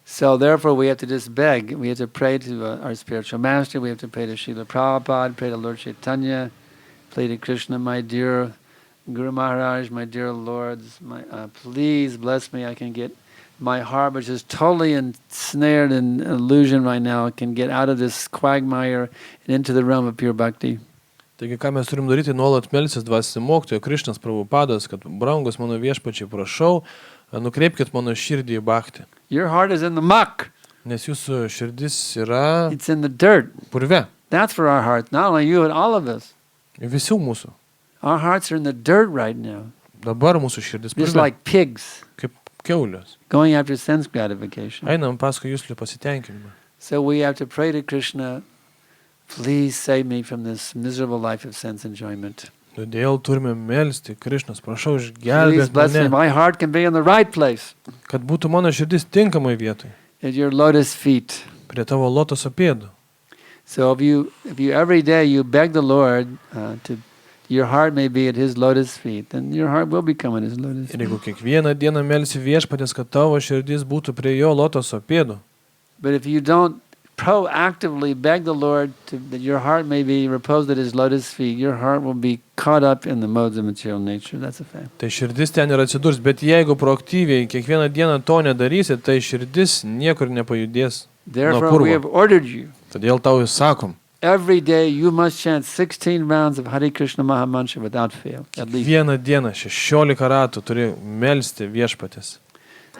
So therefore we have to just beg. We have to pray to our spiritual master. We have to pray to Srila Prabhupada, pray to Lord Chaitanya, pray to Krishna, my dear Guru Maharaj, my dear lords. Please bless me. I can get my heart, which is totally ensnared in illusion right now, can get out of this quagmire and into the realm of pure bhakti.
Taigi, ką mes turim daryti, nuolat melsis dvasinio mokytojo Krišnas Prabhupadas, kad brangus mano viešpačiai, prašau, nukreipkit mano širdį į bhaktį.
Your heart is in the muck.
Nes jūsų širdis yra
It's in the dirt.
purve.
That's for our hearts. Not only you, but all of us.
Visių mūsų.
Our hearts are in the dirt right now.
Dabar mūsų širdis
Just
purve.
like pigs
Kaip keulios.
going after sense gratification.
Einam paskui jūsų pasitenkinimą.
So we have to pray to Krishna, please save me from this miserable life of sense enjoyment.
Todėl turime melsti, Krišnas, prašau,
Please
išgelbėk
bless me.
mane,
My heart can be in the right place,
kad būtų mano širdis tinkamai vietoj,
at your lotus feet.
prie tavo lotoso pėdų.
So if you every day you beg the Lord to your heart may be at His lotus feet, then your heart will become at His lotus
Ir
feet.
jeigu kiekvieną dieną melsi viešpatės, kad tavo širdis būtų prie jo lotoso pėdų,
But if you don't proactively beg the Lord that your heart may be reposed at His lotus feet, your heart will be caught up in the modes of material nature. That's a fact.
tai širdis ten ir atsidurs. Bet jeigu proaktyviai kiekvieną dieną to nedarysi, tai širdis niekur nepajudės nuo
Therefore, we have
purvo.
ordered you.
Todėl tau įsakom,
Every day you must chant 16 rounds of Hare Krishna Mahamantra without fail, at least.
vieną dieną 16 ratų turi melsti viešpatės.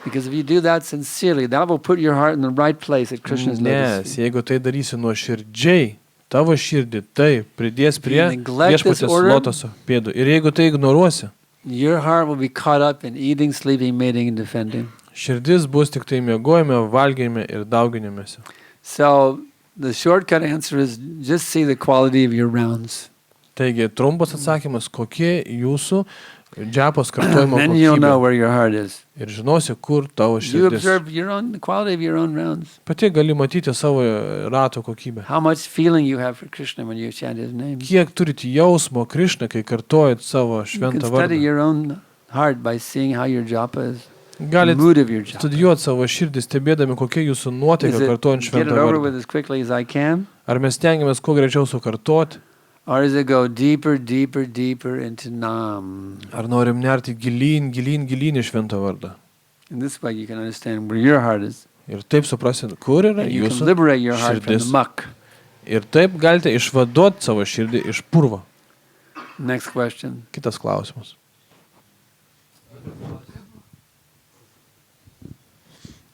Because if you do that sincerely, that will put your heart in the right place at Krishna's lotus
Nes
feet.
jeigu tai darysi nuoširdžiai, tavo širdį tai pridės prie
you neglect this
viešpatės
order,
lotoso pėdų. Ir jeigu tai ignoruosi,
Your heart will be caught up in eating, sleeping, mating, and defending.
širdis bus tik tai miegojime, valgime ir dauginimėse.
So the shortcut answer is just see the quality of your rounds.
Taigi, trumpas atsakymas, kokie jūsų džiapos kartojimo
Then you'll know
kokybė.
where your heart is.
Ir žinosi, kur tavo
You
širdis.
observe the quality of your own rounds.
Pati gali matyti savo rato kokybę.
How much feeling you have for Krishna when you chant His name.
Kiek turite jausmo Krišną, kai kartojat savo
You can
šventą
study
vardą.
your own heart by seeing how your japa is, the
Galit
mood of your japa.
studijuoti savo širdį, stebėdami, kokia jūsų
Is
nuotaika
it
kartojant
get
šventą
it over
vardą.
with as quickly as I can?
Ar mes stengiamės kuo greičiau sukartoti,
Or does it go deeper, deeper, deeper into Nam?
ar norim nerti gilyn į šventą vardą.
In this way you can understand where your heart is.
Ir taip suprasit, kur yra
And you can
jūsų
liberate your heart from the
širdis.
muck.
Ir taip galite išvaduoti savo širdį iš purvo.
Next question.
Kitas klausimas.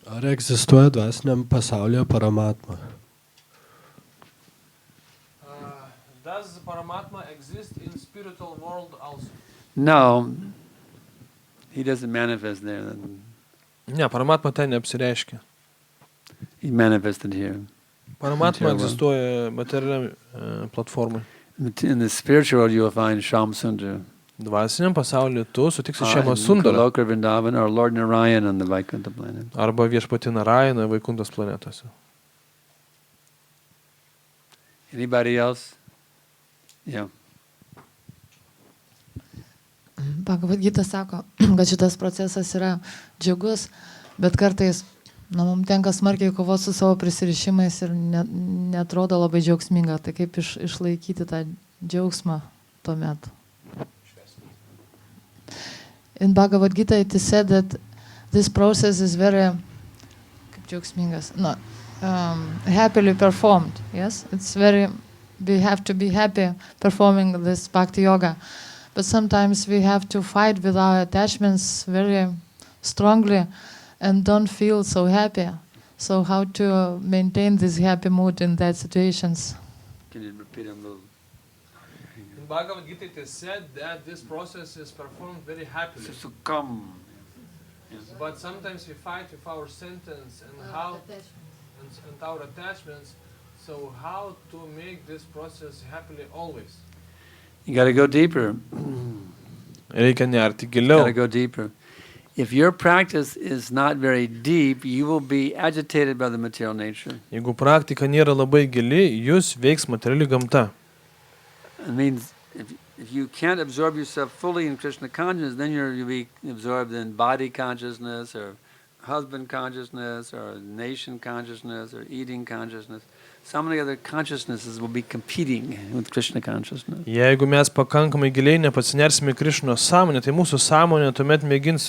Ar egzistuoja dvasiniam pasaulyje paramatma?
Does Paramatma exist in spiritual world also?
No, He doesn't manifest there.
Ne, Paramatma ten neapsireiškia.
He manifested here.
Paramatma
Material.
egzistuoja materialiam platformai.
In the spiritual world you will find Sham Sundar.
Dvasiniam pasaulyje tu sutiksi Šemą
in
Sundarą
Goloka Vrindavan or Lord Narayan on the Vaikuntha planet.
arba viešpatį Narayaną Vaikuntos planetose.
Anybody else? Yeah.
Bhagavad-gita sako, kad šitas procesas yra džiugus, bet kartais mums tenka smarkiai kovoti su savo prisirišimais ir netrodo labai džiaugsminga. Tai kaip išlaikyti tą džiaugsmą tuo metu. In Bhagavad-gita it is said that this process is very happily performed. Yes, it's very. We have to be happy performing this bhakti yoga, but sometimes we have to fight with our attachments very strongly and don't feel so happy. So how to maintain this happy mood in that situations?
Can you repeat a little?
In Bhagavad-gita it is said that this process is performed very happily.
Come.
But sometimes we fight with our sentence and our attachments. So how to make this process happily always?
You got to go deeper.
Reikia nerti
You
giliau.
got to go deeper. if your practice is not very deep, you will be agitated by the material nature.
Jeigu praktika nėra labai gili, jūs veiks materiali gamta.
It means if you can't absorb yourself fully in Krishna consciousness, then you'll be absorbed in body consciousness or husband consciousness or nation consciousness or eating consciousness. So many other consciousnesses will be competing with Krishna consciousness.
Jeigu mes pakankamai giliai nepasinersime Krišnos sąmonę, tai mūsų sąmonė tuomet mėgins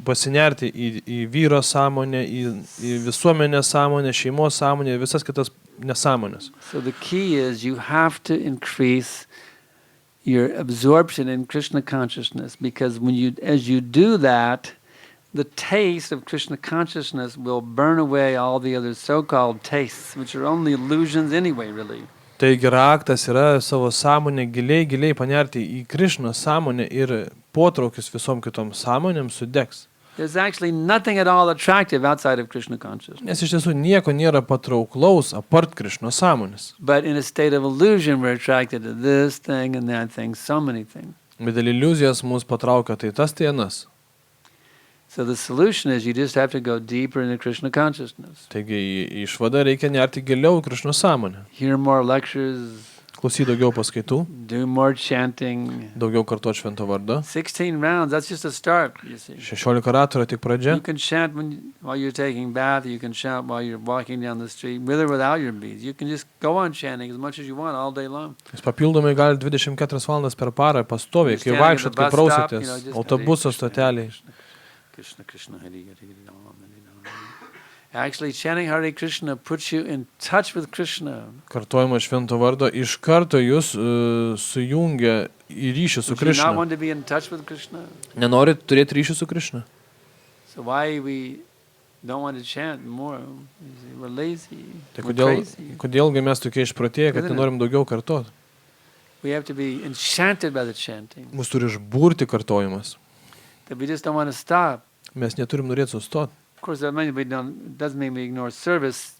pasinerti į vyro sąmonę, į visuomenės sąmonę, šeimos sąmonę, visas kitas nesąmonės.
So the key is you have to increase your absorption in Krishna consciousness, because as you do that, the taste of Krishna consciousness will burn away all the other so-called tastes, which are only illusions anyway, really.
Taigi raktas yra savo sąmonę giliai panerti į Krišnos sąmonę ir potraukis visom kitom sąmonėm sudegs.
There's actually nothing at all attractive outside of Krishna consciousness.
Nes iš tiesų nieko nėra patrauklaus apart Krišnos sąmonės.
But in a state of illusion, we're attracted to this thing and that thing, so many things.
Bet dėl iliuzijos mus patraukia tai tas, tai anas.
So the solution is you just have to go deeper into Krishna consciousness.
Taigi išvada reikia nerti giliau Krišnos sąmonę.
Hear more lectures.
Klausyti daugiau paskaitų.
Do more chanting.
Daugiau kartuoti švento vardą.
16 rounds, that's just a start, you see.
16 ratų yra tik pradžia.
You can chant while you're taking bath, you can chant while you're walking down the street, with or without your beads. You can just go on chanting as much as you want all day long.
Jūs papildomai gali 24 valandas per parą pastoviai, kai vaikščiot, kai prausitės, autobuso stotelėje.
Krishna, Krishna, Hare Hare, Hare Rama, Hare Rama. Actually, chanting Hare Krishna puts you in touch with Krishna.
Kartojimas švento vardo iš karto jūs sujungia į ryšį su
Would you not
Krišna.
want to be in touch with Krishna?
Nenorit turėti ryšį su Krišna?
So why we don't want to chant more? We're lazy.
Tai
We're crazy.
kodėlgi mes tokie išprotėję, kad nenorim daugiau kartoti?
We have to be enchanted by the chanting.
Mus turi išburti kartojimas.
That we just don't want to stop.
Mes neturim norėti sustoti.
Of course, that means doesn't mean we ignore service.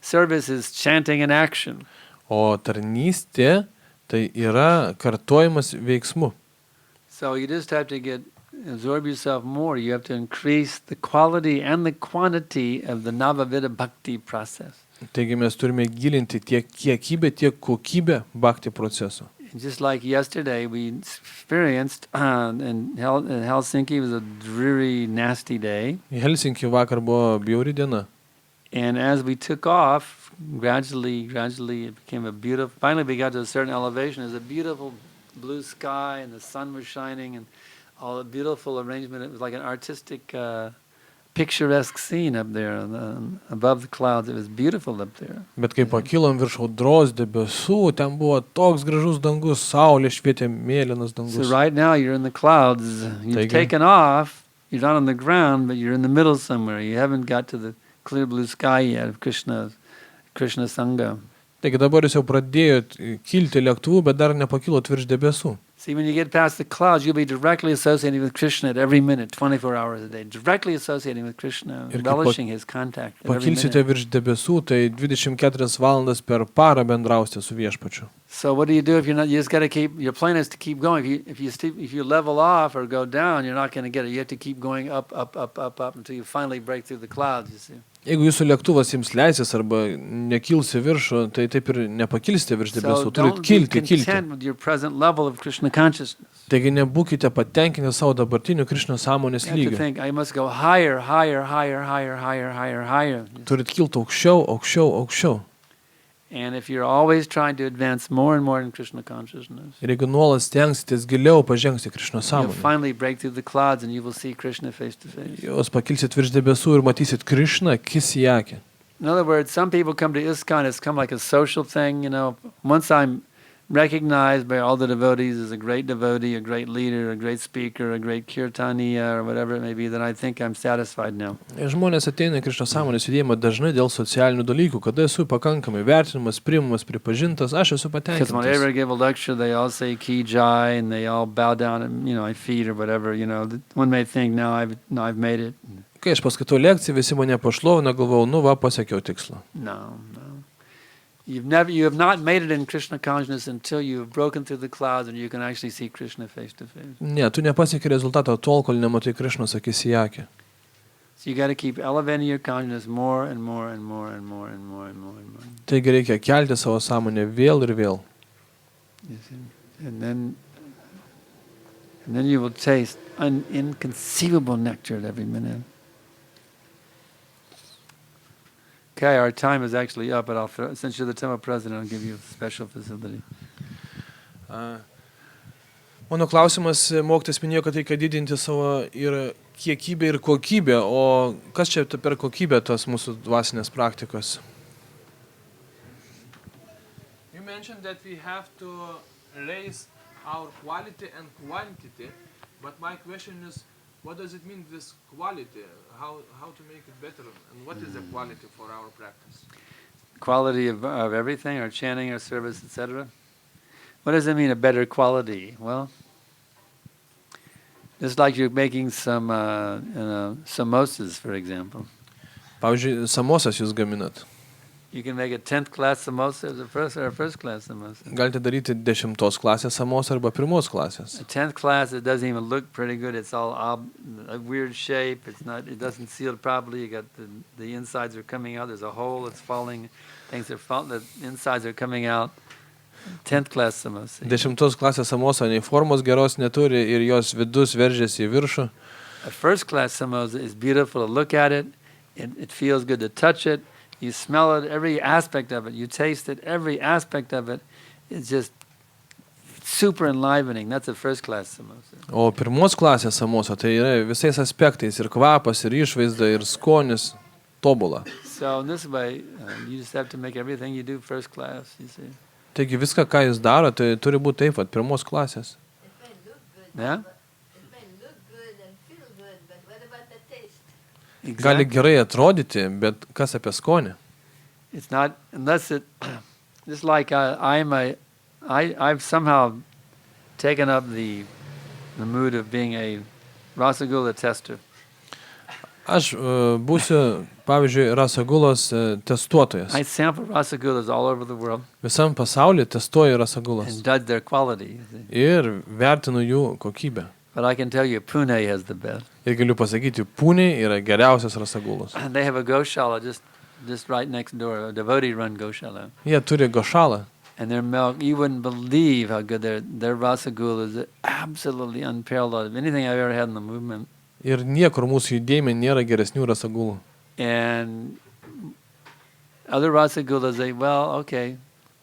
Service is chanting in action.
O tarnystė tai yra kartojimas veiksmu.
So you just have to absorb yourself more. You have to increase the quality and the quantity of the Navavida Bhakti process.
Taigi mes turime gilinti tiek kiekybę, tiek kokybę bhakti proceso.
Just like yesterday, we experienced in Helsinki, it was a dreary, nasty day.
Helsinki vakar buvo bjauri diena.
And as we took off, gradually it became a beautiful, finally we got to a certain elevation. There's a beautiful blue sky and the sun was shining and all the beautiful arrangement. It was like an artistic, picturesque scene up there above the clouds. It was beautiful up there.
Bet kai pakilom virš audros debesų, ten buvo toks gražus dangus, saulė švietė mėlynas dangus.
So right now you're in the clouds. You've taken off. You're not on the ground, but you're in the middle somewhere. You haven't got to the clear blue sky yet of Krishna Sangha.
Taigi dabar jūs jau pradėjot kilti lėktuvu, bet dar nepakilot virš debesų.
See, when you get past the clouds, you'll be directly associating with Krishna at every minute, 24 hours a day. Directly associating with Krishna, relishing his contact at every minute.
Pakilsite virš debesų, tai 24 valandas per parą bendrausite su viešpačiu.
So what do you do if you're not? You just got to keep. Your plan is to keep going. If you level off or go down, you're not going to get it. You have to keep going up until you finally break through the clouds. You see.
Jeigu jūsų lėktuvas jums leisis arba nekils į viršų, tai taip ir nepakilsite virš debesų. Turit kilti. Taigi nebūkite patenkinę savo dabartinių Krišnos sąmonės lygių. Turit kilti aukščiau.
And if you're always trying to advance more and more in Krishna consciousness,
ir jeigu nuolat stengsitės giliau pažengti Krišnos
you'll
sąmonę,
finally break through the clouds and you will see Krishna face to face.
jūs pakilsit virš debesų ir matysit Krišną akis į akį.
In other words, some people come to ISKCON, it's come like a social thing, you know. Once I'm recognized by all the devotees as a great devotee, a great leader, a great speaker, a great kirtaniya, or whatever it may be, then I think I'm satisfied now.
Žmonės ateina į Krišnos sąmonės judėjimą dažnai dėl socialinių dalykų. Kada esu pakankamai vertinamas, priimamas, pripažintas, aš esu
Because whenever I
patenkintas.
give a lecture, they all say ki jai, and they all bow down at, my feet or whatever, One may think, now I've made it.
Kai aš paskaitau lekciją, visi mane pašlovina, galvojau, va, pasiekiau tikslą.
No. You have not made it in Krishna consciousness until you have broken through the clouds and you can actually see Krishna face to face.
Ne, tu nepasieki rezultato tol, kol nematai Krišnos akis į akį.
So you got to keep elevating your consciousness more and more and more and more and more and more and more.
Taigi reikia kelti savo sąmonę vėl ir vėl.
You see? And then you will taste an inconceivable nectar at every minute. Okay, our time is actually up, but since you're the temple president, I'll give you a special facility.
Mano klausimas, mokytojas minėjo, kad reikia didinti savo ir kiekybę ir kokybę, o kas čia per kokybę tos mūsų dvasinės praktikos? You mentioned that we have to raise our quality and quantity, but my question is, what does it mean, this quality? How to make it better, and what is the quality for our practice?
Quality of everything, our chanting, our service, etc. What does it mean, a better quality? Well, just like you're making some samosas, for example.
Pavyzdžiui, samosas jūs gaminat.
You can make a 10th class samosa as a first class samosa.
Galite daryti 10 klasės samosą arba 1 klasės.
A 10th class, it doesn't even look pretty good. It's all a weird shape. It doesn't seal properly. You got the insides are coming out. There's a hole that's falling. The insides are coming out. 10th class samosa.
10 klasės samosa nei formos geros neturi ir jos vidus veržiasi į viršų.
A first class samosa is beautiful to look at it. It feels good to touch it. You smell it, every aspect of it. You taste it, every aspect of it. It's just super enlivening. That's a first class samosa.
O 1 klasės samosa tai yra visais aspektais, ir kvapas, ir išvaizda, ir skonis tobula.
So in this way, you just have to make everything you do first class, you see.
Taigi viską, ką jūs daro, tai turi būti taip, 1 klasės.
It may look good,
Yeah?
but it may look good and feel good, but what about the taste?
Gali gerai atrodyti, bet kas apie skonį?
It's not, unless it, just like I've somehow taken up the mood of being a rasagulla tester.
Aš būsiu, pavyzdžiui, rasagulos testuotojas.
I sample rasagullas all over the world
Visam pasaulyje testuoju rasagulas.
and judge their quality, you see.
Ir vertinu jų kokybę.
But I can tell you, Pune has the best.
Ir galiu pasakyti, Pūnė yra geriausias rasagulos.
And they have a goshala just right next door, a devotee-run goshala.
Jie turi gošalą.
And their milk, you wouldn't believe how good their rasagula is. Absolutely unparalleled of anything I've ever had in the movement.
Ir niekur mūsų judėjime nėra geresnių rasagulų.
And other rasagulas, well, okay.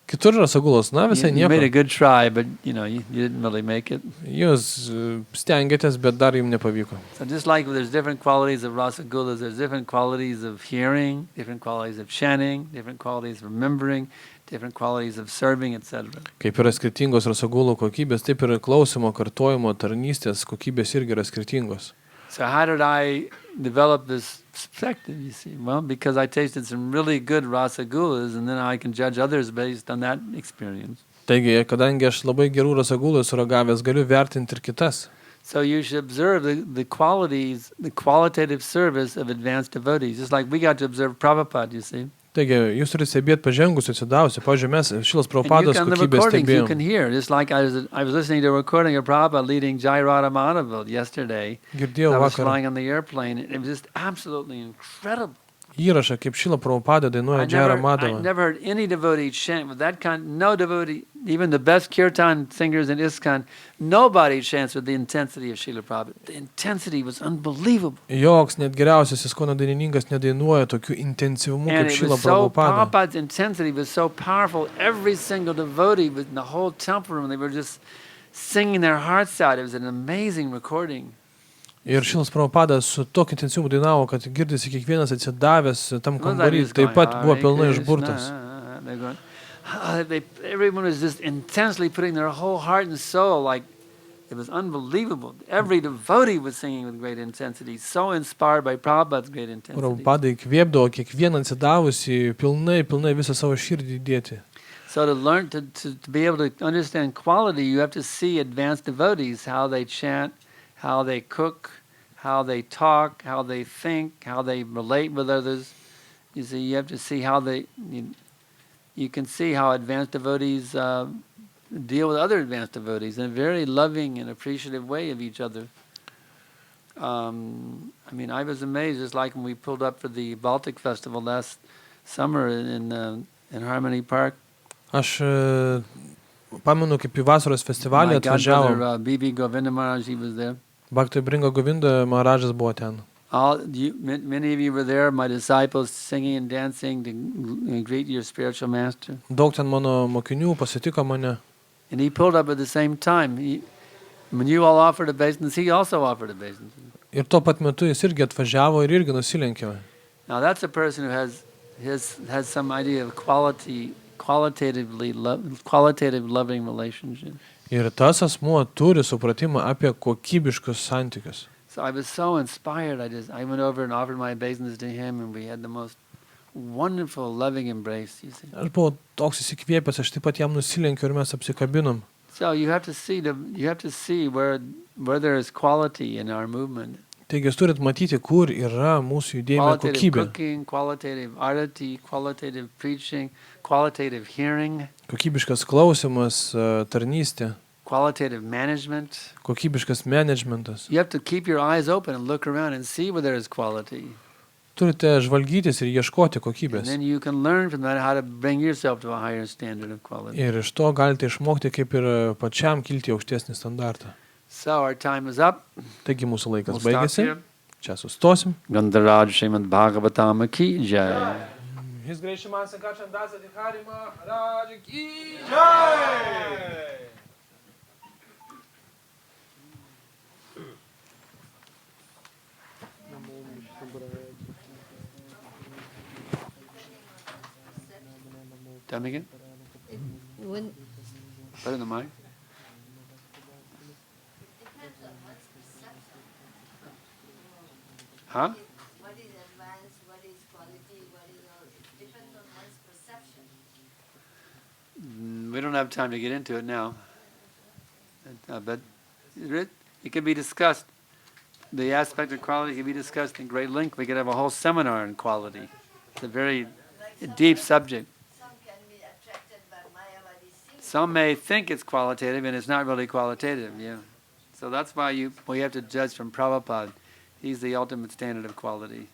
Kitur rasagulos, na visai
You made a
nieko.
good try, but you didn't really make it.
Jūs stengiatės, bet dar jums nepavyko.
So just like there's different qualities of rasagulas, there's different qualities of hearing, different qualities of chanting, different qualities of remembering, different qualities of serving, etc.
Kaip yra skirtingos rasagulų kokybės, taip ir klausimo, kartojimo, tarnystės kokybės irgi yra skirtingos.
So how did I develop this perspective, you see? Well, because I tasted some really good rasagulas, and then I can judge others based on that experience.
Taigi, kadangi aš labai gerų rasagulų suragavęs, galiu vertinti ir kitas.
So you should observe the qualities, the qualitative service of advanced devotees, just like we got to observe Prabhupada, you see.
Taigi, jūs turite stebėti pažengusių atsidavusių. Pavyzdžiui, mes Šilas
And you
Prabhupados
can, the
kokybės
recordings you
stebėjom.
can hear, just like I was listening to a recording of Prabhupada leading Jai Radha Madhava yesterday.
Girdėjau
I was
vakar
flying on the airplane. It was just absolutely incredible.
įrašą, kaip Šila Prabhupada dainuoja Džai
I
Madhavą.
never heard any devotee chant with that kind. No devotee, even the best kirtan singers in ISKCON, nobody chants with the intensity of Srila Prabhupada. The intensity was unbelievable.
Joks net geriausias ISKCON dainininkas nedainuoja tokiu intensyvumu
And
kaip
it
Šila
was so,
Prabhupada.
Prabhupada's intensity was so powerful. Every single devotee was in the whole temple room. They were just singing their hearts out. It was an amazing recording.
Ir Šilas Prabhupada su tokiu intensyvumu dainavo, kad girdisi kiekvienas atsidavęs tam
Well,
kambarį,
that
taip
is
pat
going,
buvo
Hare
pilnai
Krishna.
išburtas.
They're going, everyone was just intensely putting their whole heart and soul, like it was unbelievable. Every devotee was singing with great intensity, so inspired by Prabhupada's great intensity.
Prabhupada įkvėpdavo kiekvieną atsidavusi pilnai visą savo širdį dėti.
So to learn, to be able to understand quality, you have to see advanced devotees, how they chant, how they cook, how they talk, how they think, how they relate with others. You see, you have to see how they... You you can see how advanced devotees deal with other advanced devotees in a very loving and appreciative way of each other. I mean, I was amazed, just like when we pulled up for the Baltic Festival last summer in Harmony Park.
Aš pamenu, kaip į vasaros festivalį
My
atvažiavom.
godbrother B.B. Govinda Maharaj, he was there.
Bhakti Bringa Govinda Maharajas buvo ten.
Many of you were there, my disciples, singing and dancing to greet your spiritual master.
Daug ten mano mokinių pasitiko mane.
And he pulled up at the same time. When you all offered obeisance, he also offered obeisance.
Ir tuo pat metu jis irgi atvažiavo ir irgi nusilenkė.
Now that's a person who has some idea of qualitative loving relationship.
Ir tas asmuo turi supratimą apie kokybiškus santykius.
So I was so inspired. I went over and offered my obeisance to him, and we had the most wonderful, loving embrace. You see.
Aš buvau toks įsikvėpęs, aš taip pat jam nusilenkiau ir mes apsikabinom.
So you have to see where there is quality in our movement.
Taigi jūs turit matyti, kur yra mūsų judėjimo kokybė.
Qualitative cooking, qualitative arati, qualitative preaching, qualitative hearing.
Kokybiškas klausimas, tarnystė.
Qualitative management.
Kokybiškas managementas.
You have to keep your eyes open and look around and see where there is quality.
Turite žvalgytis ir ieškoti kokybės.
And then you can learn from that how to bring yourself to a higher standard of quality.
Ir iš to galite išmokti, kaip ir pačiam kilti aukštesnį standartą.
So our time is up.
Taigi mūsų laikas
We'll stop
baigėsi.
here.
Čia sustosim.
Gandharaj Śrīmad Bhāgavatam ki jai.
His Grace Sriman Sankarshan Das Adhikari Maharaj ki jai!
Tell me again.
When
Better than mine. Huh?
what is advanced, what is quality, what is all, it depends on one's perception.
We don't have time to get into it now. But it can be discussed. The aspect of quality can be discussed in great length. We could have a whole seminar on quality. It's a very deep subject.
Some can be attracted by Mayavadi singing.
Some may think it's qualitative, and it's not really qualitative, yeah. So that's why we have to judge from Prabhupada. He's the ultimate standard of quality.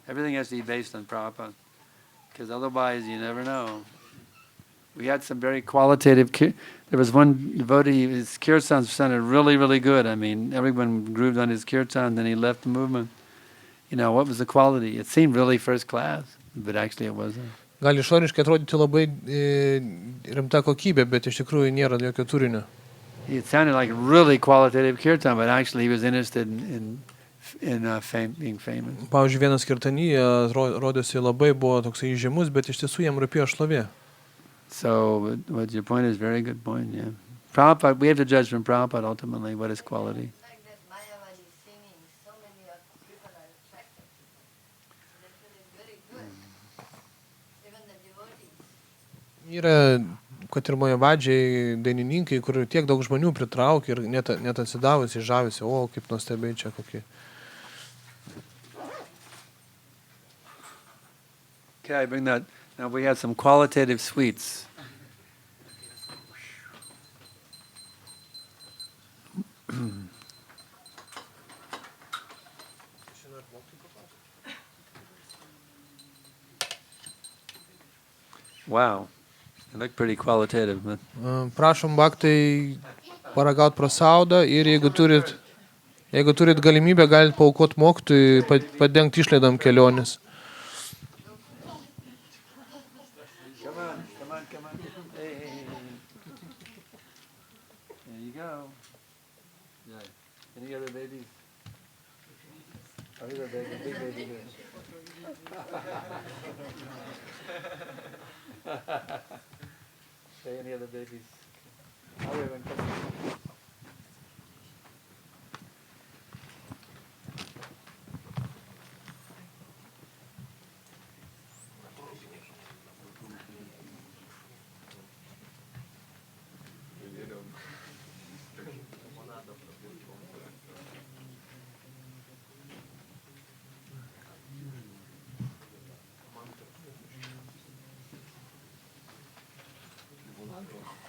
Everything has to be based on Prabhupada, because otherwise you never know. We had some very qualitative... There was one devotee, his kirtans sounded really, really good. I mean, everyone grooved on his kirtan, then he left the movement. You know, what was the quality? It seemed really first class, but actually it wasn't.
Gali išoriškai atrodyti labai rimta kokybė, bet iš tikrųjų nėra jokio turinio.
It sounded like really qualitative kirtan, but actually he was interested in being famous.
Pavyzdžiui, vienas kirtanyje rodėsi labai buvo toksai žemus, bet iš tiesų jam rūpėjo šlovė.
So, what your point is, very good point, yeah. Prabhupada, we have to judge from Prabhupada ultimately what is quality.
Like that Mayavadi singing, so many people are attracted. That is very good. Even the devotees.
Yra, kad ir Mayavadžiai dainininkai, kur tiek daug žmonių pritraukia ir net atsidavusi, žavisi, o kaip nuostabiai čia kokie.
Okay, I bring that. Now we have some qualitative sweets. Wow, they look pretty qualitative. But
Prašom Bhaktai paragaut prasaudą ir jeigu turit galimybę, galite paaukoti mokytojui, padengti išlaidom kelionės.
Come on. Hey. There you go. Yeah. Any other babies? Oh, here's a baby, big baby here. Say any other babies? Oh, we haven't come.
man atrodo.